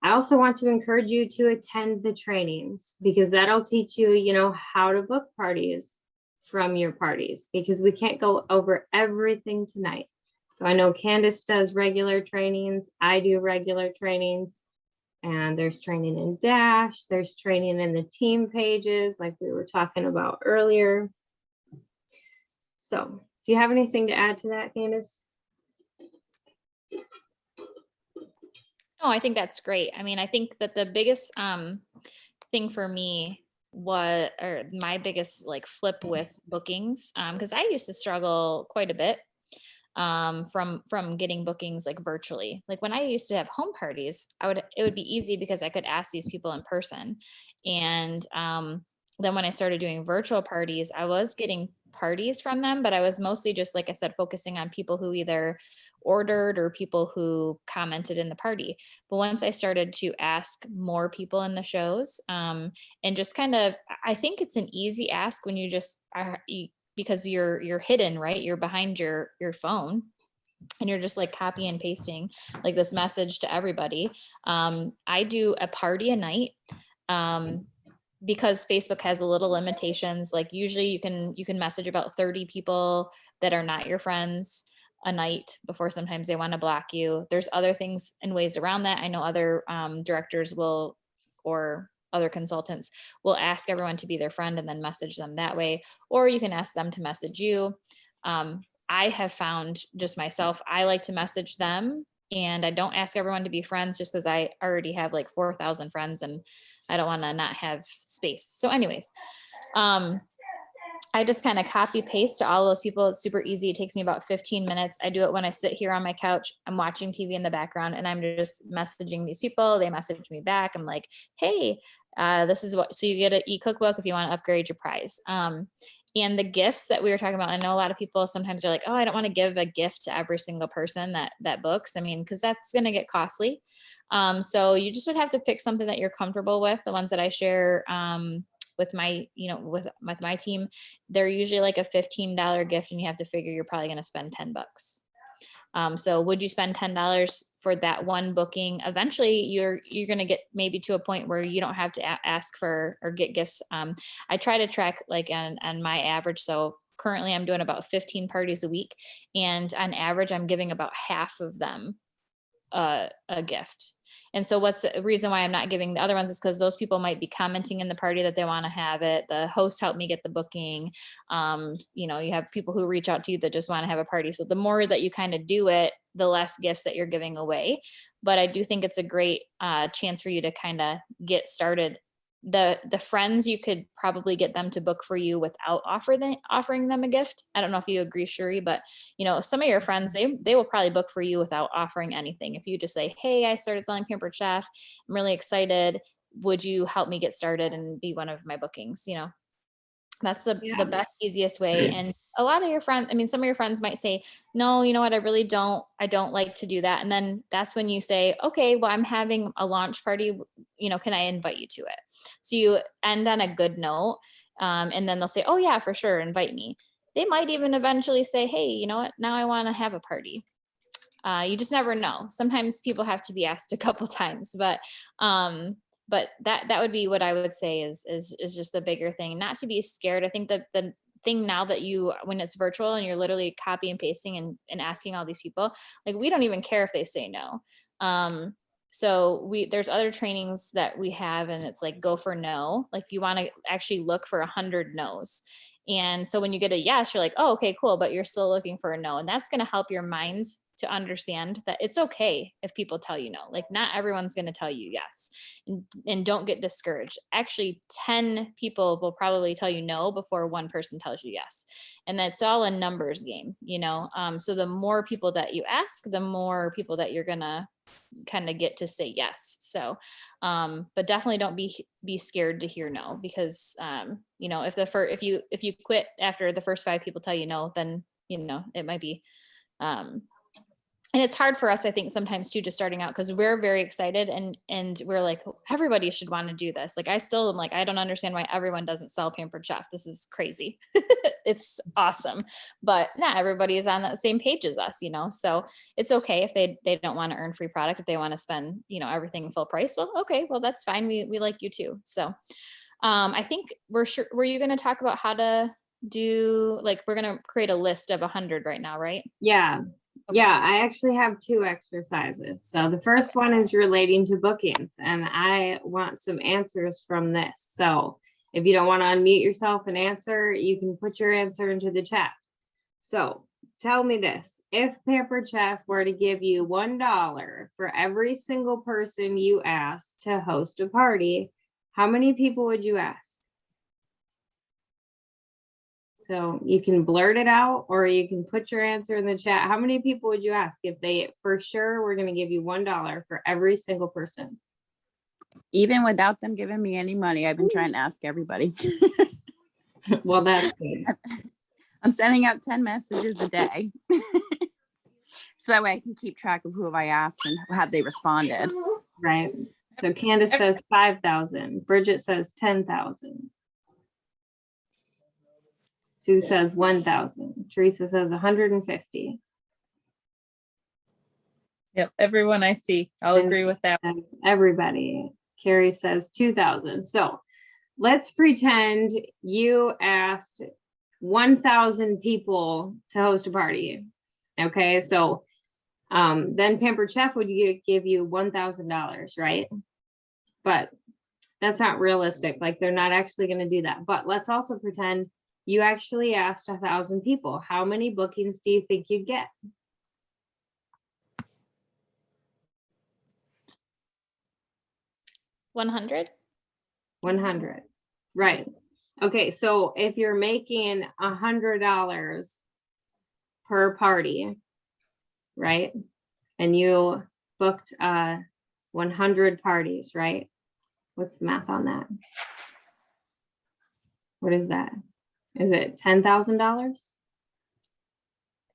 I also want to encourage you to attend the trainings, because that'll teach you, you know, how to book parties from your parties, because we can't go over everything tonight. So I know Candace does regular trainings, I do regular trainings, and there's training in Dash, there's training in the team pages like we were talking about earlier. So do you have anything to add to that, Candace? No, I think that's great. I mean, I think that the biggest thing for me was, or my biggest like flip with bookings, because I used to struggle quite a bit from getting bookings like virtually. Like when I used to have home parties, it would be easy because I could ask these people in person. And then when I started doing virtual parties, I was getting parties from them, but I was mostly just, like I said, focusing on people who either ordered or people who commented in the party. But once I started to ask more people in the shows, and just kind of, I think it's an easy ask when you just are, because you're hidden, right? You're behind your phone and you're just like copy and pasting like this message to everybody. I do a party a night. Because Facebook has a little limitations, like usually you can message about 30 people that are not your friends a night before sometimes they want to block you. There's other things and ways around that. I know other directors will, or other consultants will ask everyone to be their friend and then message them that way, or you can ask them to message you. I have found just myself, I like to message them, and I don't ask everyone to be friends just because I already have like 4,000 friends and I don't want to not have space. So anyways, I just kind of copy paste to all those people. It's super easy. It takes me about 15 minutes. I do it when I sit here on my couch, I'm watching TV in the background and I'm just messaging these people. They message me back. I'm like, hey, this is what, so you get an e-cookbook if you want to upgrade your prize. And the gifts that we were talking about, I know a lot of people sometimes are like, oh, I don't want to give a gift to every single person that books. I mean, because that's going to get costly. So you just would have to pick something that you're comfortable with. The ones that I share with my, with my team, they're usually like a $15 gift, and you have to figure you're probably going to spend $10. So would you spend $10 for that one booking? Eventually you're going to get maybe to a point where you don't have to ask for or get gifts. I try to track like on my average. So currently I'm doing about 15 parties a week, and on average I'm giving about half of them a gift. And so what's the reason why I'm not giving the other ones is because those people might be commenting in the party that they want to have it. The host helped me get the booking. You have people who reach out to you that just want to have a party. So the more that you kind of do it, the less gifts that you're giving away. But I do think it's a great chance for you to kind of get started. The friends, you could probably get them to book for you without offering them a gift. I don't know if you agree, Shuri, but some of your friends, they will probably book for you without offering anything. If you just say, hey, I started selling Pampered Chef, I'm really excited, would you help me get started and be one of my bookings? That's the best, easiest way. And a lot of your friends, some of your friends might say, no, you know what, I don't like to do that. And then that's when you say, okay, well, I'm having a launch party, can I invite you to it? So you end on a good note. And then they'll say, oh yeah, for sure, invite me. They might even eventually say, hey, you know what, now I want to have a party. You just never know. Sometimes people have to be asked a couple times, but that would be what I would say is just the bigger thing, not to be scared. I think that the thing now that when it's virtual and you're literally copy and pasting and asking all these people, like, we don't even care if they say no. So there's other trainings that we have, and it's like, go for no, like you want to actually look for 100 no's. And so when you get a yes, you're like, oh, okay, cool. But you're still looking for a no. And that's going to help your minds to understand that it's okay if people tell you no. Like, not everyone's going to tell you yes. And don't get discouraged. Actually, 10 people will probably tell you no before one person tells you yes. And that's all a numbers game, so the more people that you ask, the more people that you're going to kind of get to say yes. So, but definitely don't be scared to hear no, because, if you quit after the first 5 people tell you no, then, it might be, and it's hard for us, I think, sometimes too, just starting out, because we're very excited and we're like, everybody should want to do this. Like, I still am like, I don't understand why everyone doesn't sell Pampered Chef. This is crazy. It's awesome. But not everybody is on the same page as us, so it's okay if they don't want to earn free product, if they want to spend, everything full price. Well, okay, well, that's fine. We like you too. So I think were you going to talk about how to do, like, we're going to create a list of 100 right now, right? Yeah. Okay. Yeah, I actually have 2 exercises. So the first one is relating to bookings, and I want some answers from this. So if you don't want to unmute yourself and answer, you can put your answer into the chat. So tell me this: if Pampered Chef were to give you $1 for every single person you ask to host a party, how many people would you ask? So you can blurt it out, or you can put your answer in the chat. How many people would you ask if they for sure were going to give you $1 for every single person? Even without them giving me any money, I've been trying to ask everybody. Well, that's good. I'm sending out 10 messages a day. So that way I can keep track of who have I asked and have they responded. Right. So Candace says 5,000. Bridget says 10,000. Sue says 1,000. Teresa says 150. Yep, everyone I see, I'll And agree with that. that's everybody. Carrie says 2,000. So let's pretend you asked 1,000 people to host a party. Okay, so then Pampered Chef would give you $1,000, right? But that's not realistic. Like they're not actually going to do that. But let's also pretend you actually asked 1,000 people. How many bookings do you think you'd get? 100. 100. Right. Okay, so if you're making $100 per party, right? And you booked 100 parties, right? What's the math on that? What is that? Is it $10,000? I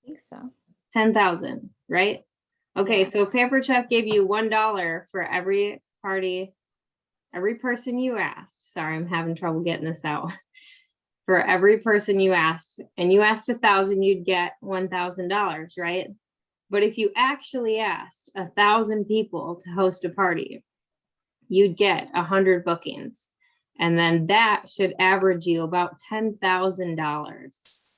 think so. 10,000, right? Okay, so Pampered Chef gave you $1 for every party, every person you asked. Sorry, I'm having trouble getting this out. For every person you asked, and you asked 1,000, you'd get $1,000, right? But if you actually asked 1,000 people to host a party, you'd get 100 bookings. And then that should average you about $10,000,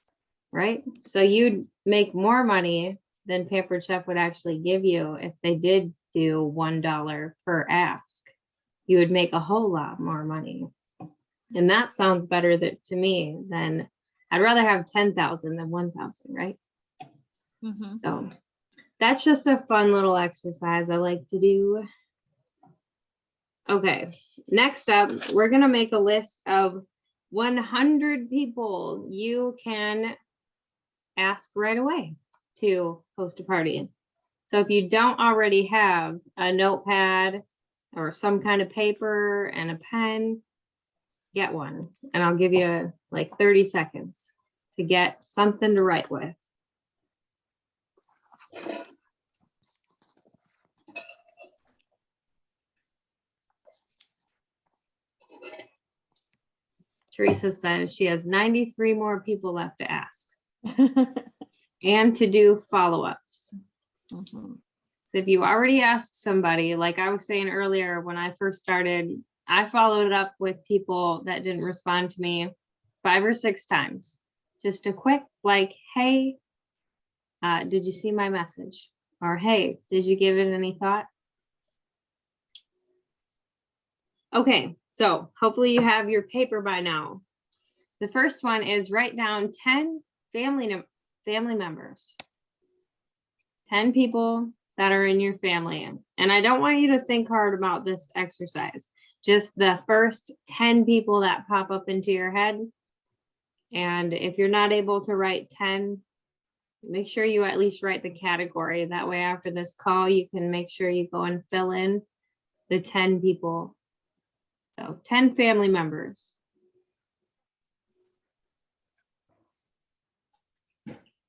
right? So you'd make more money than Pampered Chef would actually give you if they did do $1 per ask. You would make a whole lot more money. And that sounds better to me than, I'd rather have 10,000 than 1,000, right? Mm-hmm. So that's just a fun little exercise I like to do. Okay, next up, we're gonna make a list of 100 people you can ask right away to host a party. So if you don't already have a notepad or some kind of paper and a pen, get one. And I'll give you like 30 seconds to get something to write with. Teresa says she has 93 more people left to ask and to do follow-ups. Mm-hmm. So if you already asked somebody, like I was saying earlier, when I first started, I followed up with people that didn't respond to me 5 or 6 times. Just a quick like, hey, did you see my message? Or hey, did you give it any thought? Okay, so hopefully you have your paper by now. The first one is write down 10 family members. 10 people that are in your family. And I don't want you to think hard about this exercise. Just the first 10 people that pop up into your head. And if you're not able to write 10, make sure you at least write the category. That way after this call, you can make sure you go and fill in the 10 people. So 10 family members.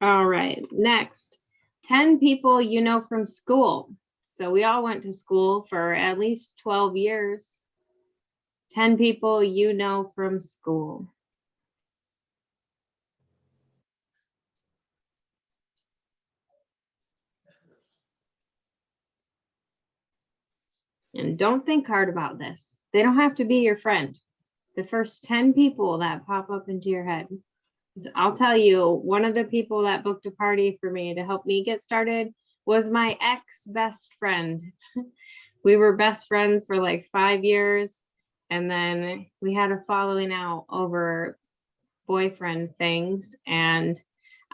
All right, next, 10 people you know from school. So we all went to school for at least 12 years. 10 people you know from school. And don't think hard about this. They don't have to be your friend. The first 10 people that pop up into your head. I'll tell you, one of the people that booked a party for me to help me get started was my ex-best friend. We were best friends for like 5 years. And then we had a following out over boyfriend things. And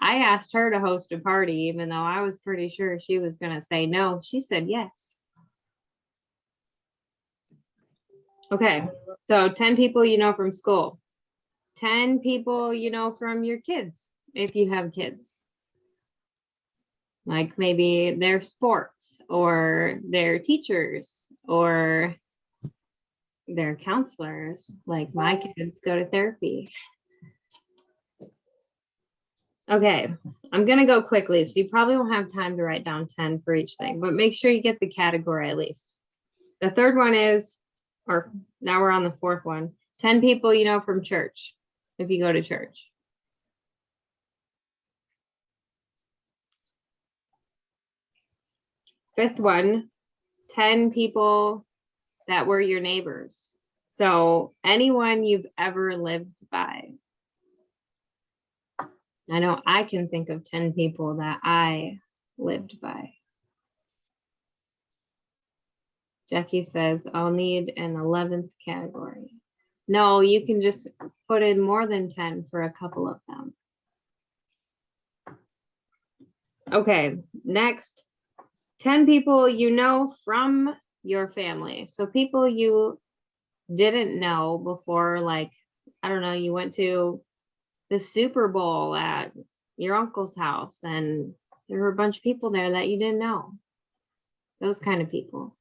I asked her to host a party, even though I was pretty sure she was going to say no. She said yes. Okay, so 10 people you know from school. 10 people you know from your kids, if you have kids. Like maybe their sports or their teachers or their counselors. Like my kids go to therapy. Okay, I'm gonna go quickly, so you probably won't have time to write down 10 for each thing, but make sure you get the category at least. The third one is, or now we're on the fourth one, 10 people you know from church, if you go to church. Fifth one, 10 people that were your neighbors. So anyone you've ever lived by. I know I can think of 10 people that I lived by. Jackie says, I'll need an 11th category. No, you can just put in more than 10 for a couple of them. Okay, next, 10 people you know from your family. So people you didn't know before, like, I don't know, you went to the Super Bowl at your uncle's house and there were a bunch of people there that you didn't know. Those kind of people.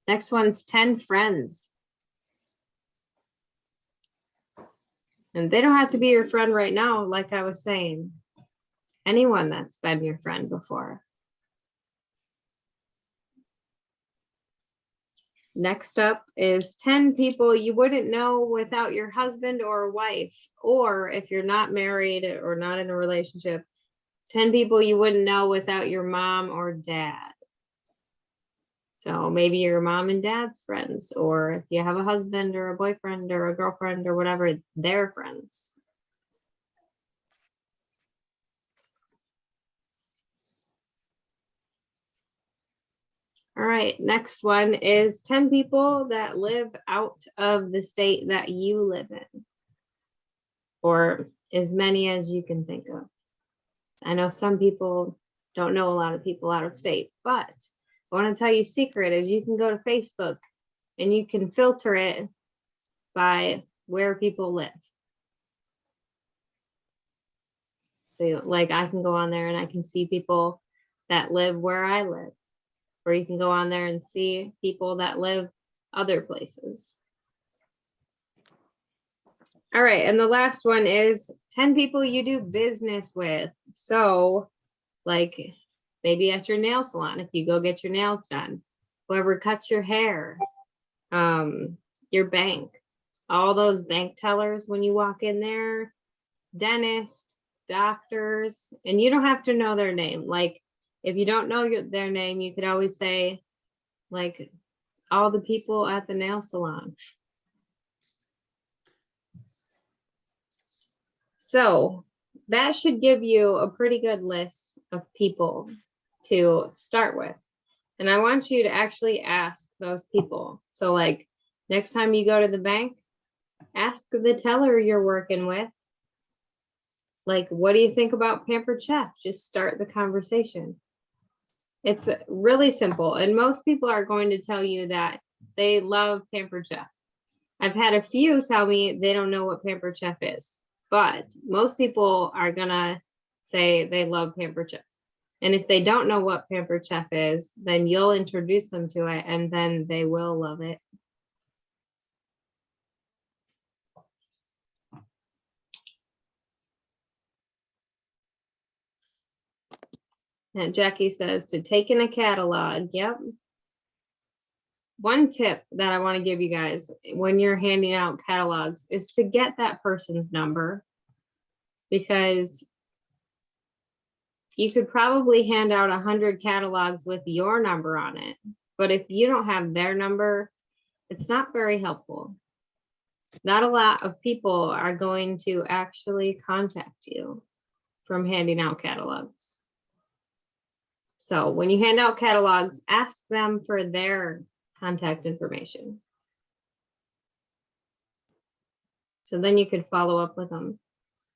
Next one's 10 friends. And they don't have to be your friend right now, like I was saying. Anyone that's been your friend before. Next up is 10 people you wouldn't know without your husband or wife, or if you're not married or not in a relationship, 10 people you wouldn't know without your mom or dad. So maybe your mom and dad's friends, or if you have a husband or a boyfriend or a girlfriend or whatever, they're friends. All right, next one is 10 people that live out of the state that you live in, or as many as you can think of. I know some people don't know a lot of people out of state, but I want to tell you a secret is you can go to Facebook and you can filter it by where people live. So like I can go on there and I can see people that live where I live. Or you can go on there and see people that live other places. All right, and the last one is 10 people you do business with. So like maybe at your nail salon, if you go get your nails done, whoever cuts your hair, your bank, all those bank tellers when you walk in there, dentists, doctors, and you don't have to know their name. Like if you don't know their name, you could always say like all the people at the nail salon. So that should give you a pretty good list of people to start with. And I want you to actually ask those people. So like next time you go to the bank, ask the teller you're working with, like, what do you think about Pampered Chef? Just start the conversation. It's really simple. And most people are going to tell you that they love Pampered Chef. I've had a few tell me they don't know what Pampered Chef is, but most people are gonna say they love Pampered Chef. And if they don't know what Pampered Chef is, then you'll introduce them to it and then they will love it. And Jackie says to take in a catalog. Yep. One tip that I want to give you guys when you're handing out catalogs is to get that person's number, because you could probably hand out 100 catalogs with your number on it. But if you don't have their number, it's not very helpful. Not a lot of people are going to actually contact you from handing out catalogs. So when you hand out catalogs, ask them for their contact information. So then you could follow up with them.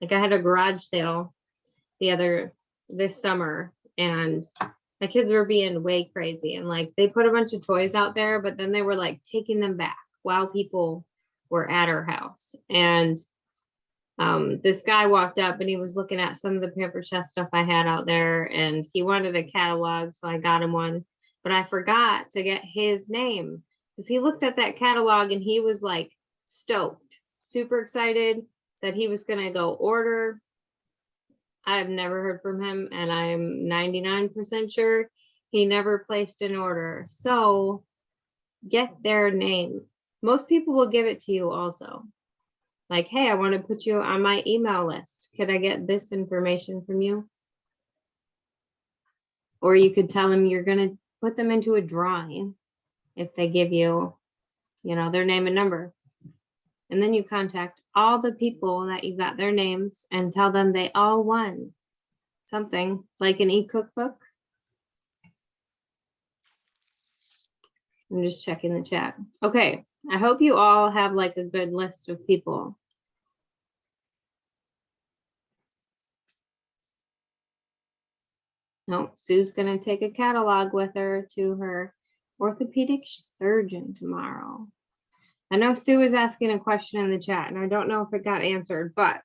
Like I had a garage sale this summer and my kids were being way crazy and like they put a bunch of toys out there, but then they were like taking them back while people were at our house. And this guy walked up and he was looking at some of the Pampered Chef stuff I had out there and he wanted a catalog. So I got him one, but I forgot to get his name. Because he looked at that catalog and he was like stoked, super excited, said he was gonna go order. I've never heard from him, and I'm 99% sure he never placed an order. So get their name. Most people will give it to you also. Like, hey, I want to put you on my email list. Could I get this information from you? Or you could tell them you're going to put them into a drawing if they give you, their name and number. And then you contact all the people that you got their names and tell them they all won something like an e-cookbook. I'm just checking the chat. Okay, I hope you all have like a good list of people. No, Sue's gonna take a catalog with her to her orthopedic surgeon tomorrow. I know Sue was asking a question in the chat and I don't know if it got answered, but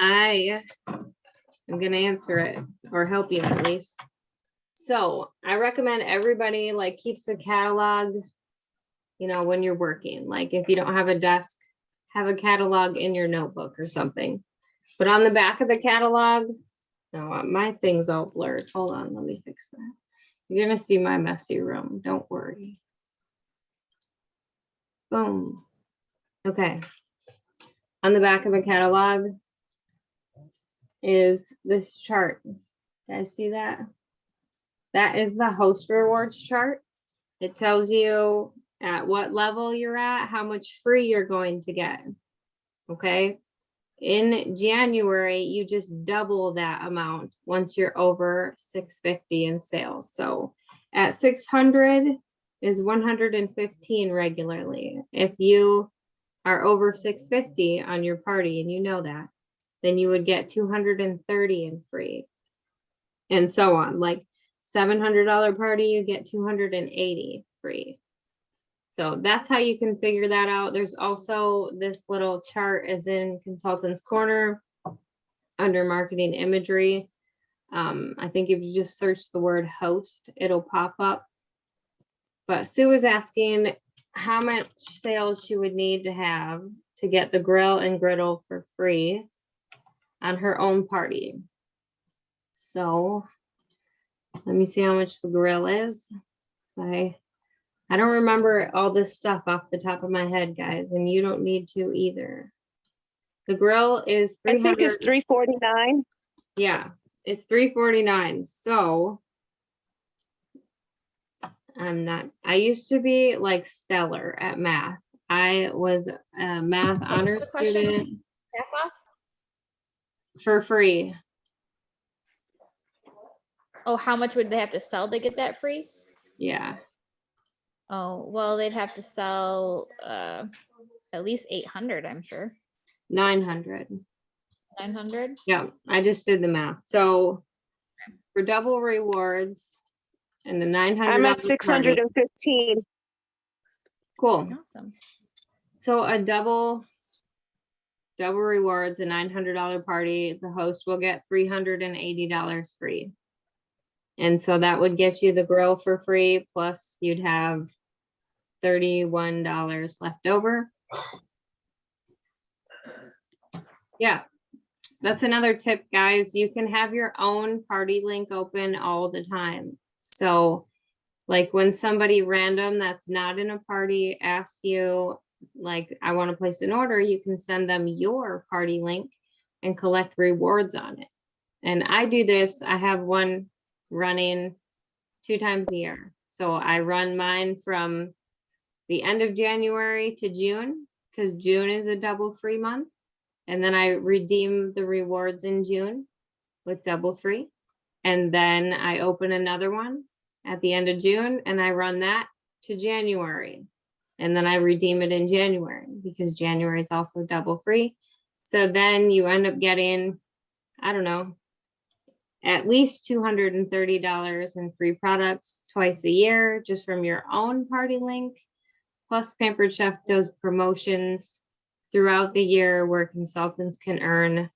I am gonna answer it or help you at least. So I recommend everybody like keeps a catalog, when you're working. Like if you don't have a desk, have a catalog in your notebook or something. But on the back of the catalog, no, my thing's all blurred. Hold on, let me fix that. You're gonna see my messy room, don't worry. Boom. Okay. On the back of the catalog is this chart. You guys see that? That is the host rewards chart. It tells you at what level you're at, how much free you're going to get. Okay. In January, you just double that amount once you're over 650 in sales. So at 600 is 115 regularly. If you are over 650 on your party and you know that, then you would get 230 in free. And so on. Like $700 party, you get 280 free. So that's how you can figure that out. There's also this little chart is in Consultants Corner under marketing imagery. I think if you just search the word host, it'll pop up. But Sue was asking how much sales she would need to have to get the grill and griddle for free on her own party. So let me see how much the grill is. I don't remember all this stuff off the top of my head, guys, and you don't need to either. The grill is $300. I think it's $349. Yeah, it's $349. So I used to be like stellar at math. I was a math honors student for free. Oh, how much would they have to sell to get that free? Yeah. Oh, well, they'd have to sell at least 800, I'm sure. 900. 900? Yeah, I just did the math. So for double rewards and the 900. I'm at 615. Cool. Awesome. So a double rewards, a $900 party, the host will get $380 free. And so that would get you the grill for free, plus you'd have $31 left over. Yeah, that's another tip, guys. You can have your own party link open all the time. So like when somebody random that's not in a party asks you, like, I want to place an order, you can send them your party link and collect rewards on it. And I do this, I have one running 2 times a year. So I run mine from the end of January to June, because June is a double free month. And then I redeem the rewards in June with double free. And then I open another one at the end of June and I run that to January. And then I redeem it in January because January is also double free. So then you end up getting, I don't know, at least $230 in free products twice a year just from your own party link. Plus Pampered Chef does promotions throughout the year where consultants can earn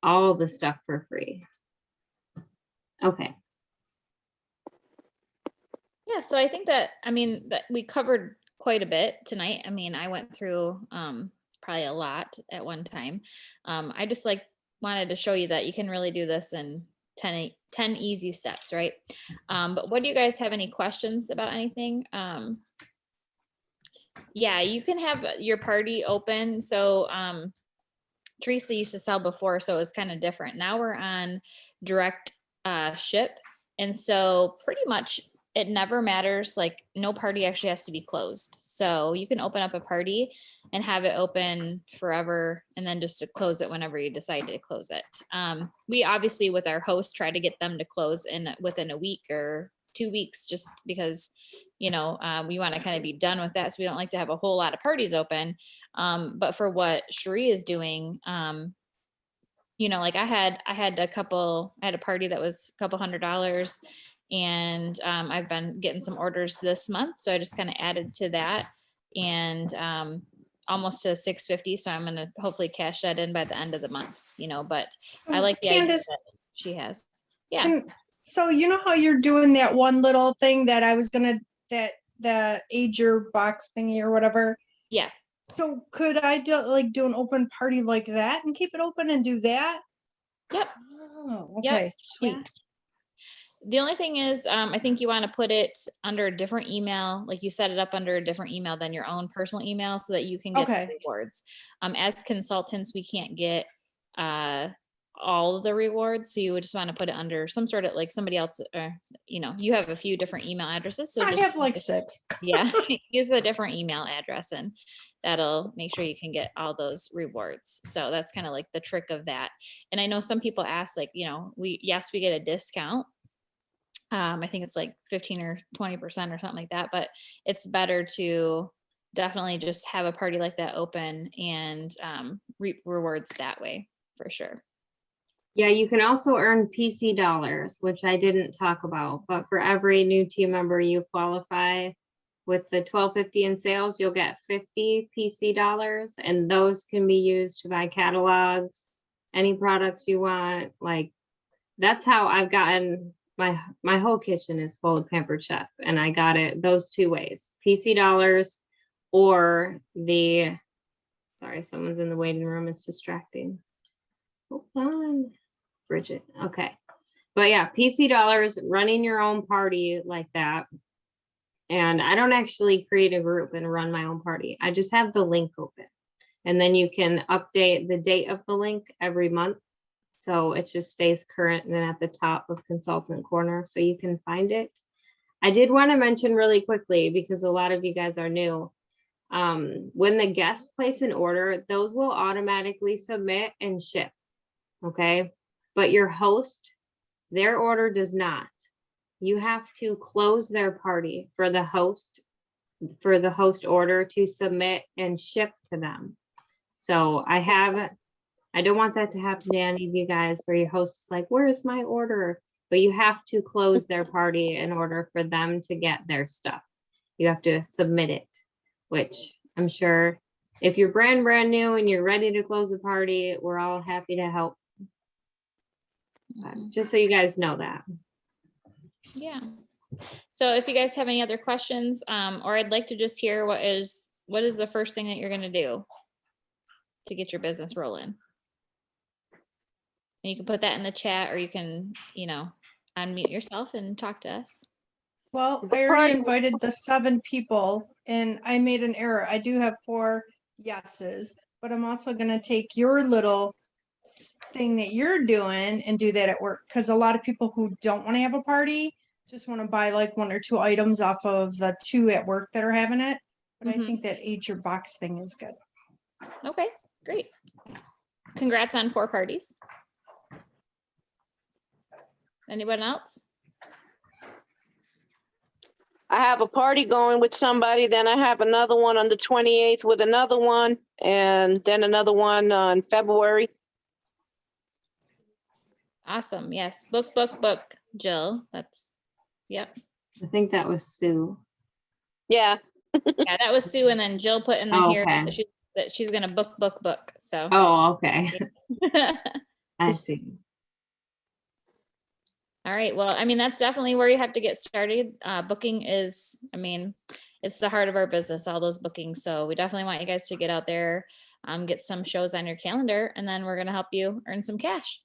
all the stuff for free. Okay. Yeah, so I think that, I mean, that we covered quite a bit tonight. I mean, I went through probably a lot at one time. I just like wanted to show you that you can really do this in 10 easy steps, right? But what do you guys have any questions about anything? Yeah, you can have your party open. So Teresa used to sell before, so it was kind of different. Now we're on direct ship. And so pretty much it never matters, like no party actually has to be closed. So you can open up a party and have it open forever and then just to close it whenever you decide to close it. We obviously with our host try to get them to close within a week or 2 weeks, just because, you know, we want to kind of be done with that. So we don't like to have a whole lot of parties open. But for what Cherie is doing, you know, like I had a party that was a couple $100, and I've been getting some orders this month. So I just kind of added to that, and almost to $650. So I'm going to hopefully cash that in by the end of the month, you know, but I like the idea Candace, that she has. Yeah. So you know how you're doing that one little thing that I was gonna, that the ager box thingy or whatever? Yeah. So could I do an open party like that and keep it open and do that? Yep. Oh, Yep. okay, sweet. Yeah. The only thing is, I think you want to put it under a different email, like you set it up under a different email than your own personal email so that you can get the rewards. As consultants, we can't get all of the rewards. So you would just want to put it under some sort of like somebody else, you know, you have a few different email addresses. So I just have like 6. Yeah, use a different email address and that'll make sure you can get all those rewards. So that's kind of like the trick of that. And I know some people ask, like, you know, we get a discount. I think it's like 15 or 20% or something like that, but it's better to definitely just have a party like that open and reap rewards that way for sure. Yeah, you can also earn PC dollars, which I didn't talk about, but for every new team member you qualify with the $12.50 in sales, you'll get 50 PC dollars, and those can be used to buy catalogs, any products you want. Like, that's how I've gotten my whole kitchen is full of Pampered Chef, and I got it those 2 ways: PC dollars or sorry, someone's in the waiting room, it's distracting. Hold on, Bridget. Okay. But yeah, PC dollars, running your own party like that. And I don't actually create a group and run my own party. I just have the link open. And then you can update the date of the link every month. So it just stays current and then at the top of Consultant Corner so you can find it. I did want to mention really quickly, because a lot of you guys are new. When the guests place an order, those will automatically submit and ship. Okay. But your host, their order does not. You have to close their party for the host order to submit and ship to them. So I don't want that to happen to any of you guys where your host is like, where's my order? But you have to close their party in order for them to get their stuff. You have to submit it, which I'm sure if you're brand new and you're ready to close a party, we're all happy to help. Just so you guys know that. Yeah. So if you guys have any other questions, or I'd like to just hear what is the first thing that you're going to do to get your business rolling? And you can put that in the chat, or you can, you know, unmute yourself and talk to us. Well, I already invited the 7 people and I made an error. I do have 4 yeses, but I'm also going to take your little thing that you're doing and do that at work, because a lot of people who don't want to have a party just want to buy like 1 or 2 items off of the 2 at work that are having it. But I think that your box thing is good. Okay, great. Congrats on 4 parties. Anyone else? I have a party going with somebody, then I have another one on the 28th with another one, and then another one in February. Awesome. Yes. Book, Jill. Yep. I think that was Sue. Yeah. Yeah, that was Sue. And then Jill put in the here Okay. that she's going to book. So. Oh, okay. I see. All right, well, I mean, that's definitely where you have to get started. Booking is, I mean, it's the heart of our business, all those bookings. So we definitely want you guys to get out there, get some shows on your calendar, and then we're gonna help you earn some cash.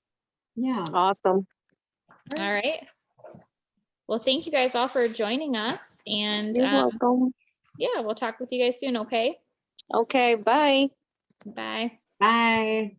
Yeah. Awesome. All right. Well, thank you guys all for joining us, and You're welcome. yeah, we'll talk with you guys soon, okay? Okay, bye. Bye. Bye.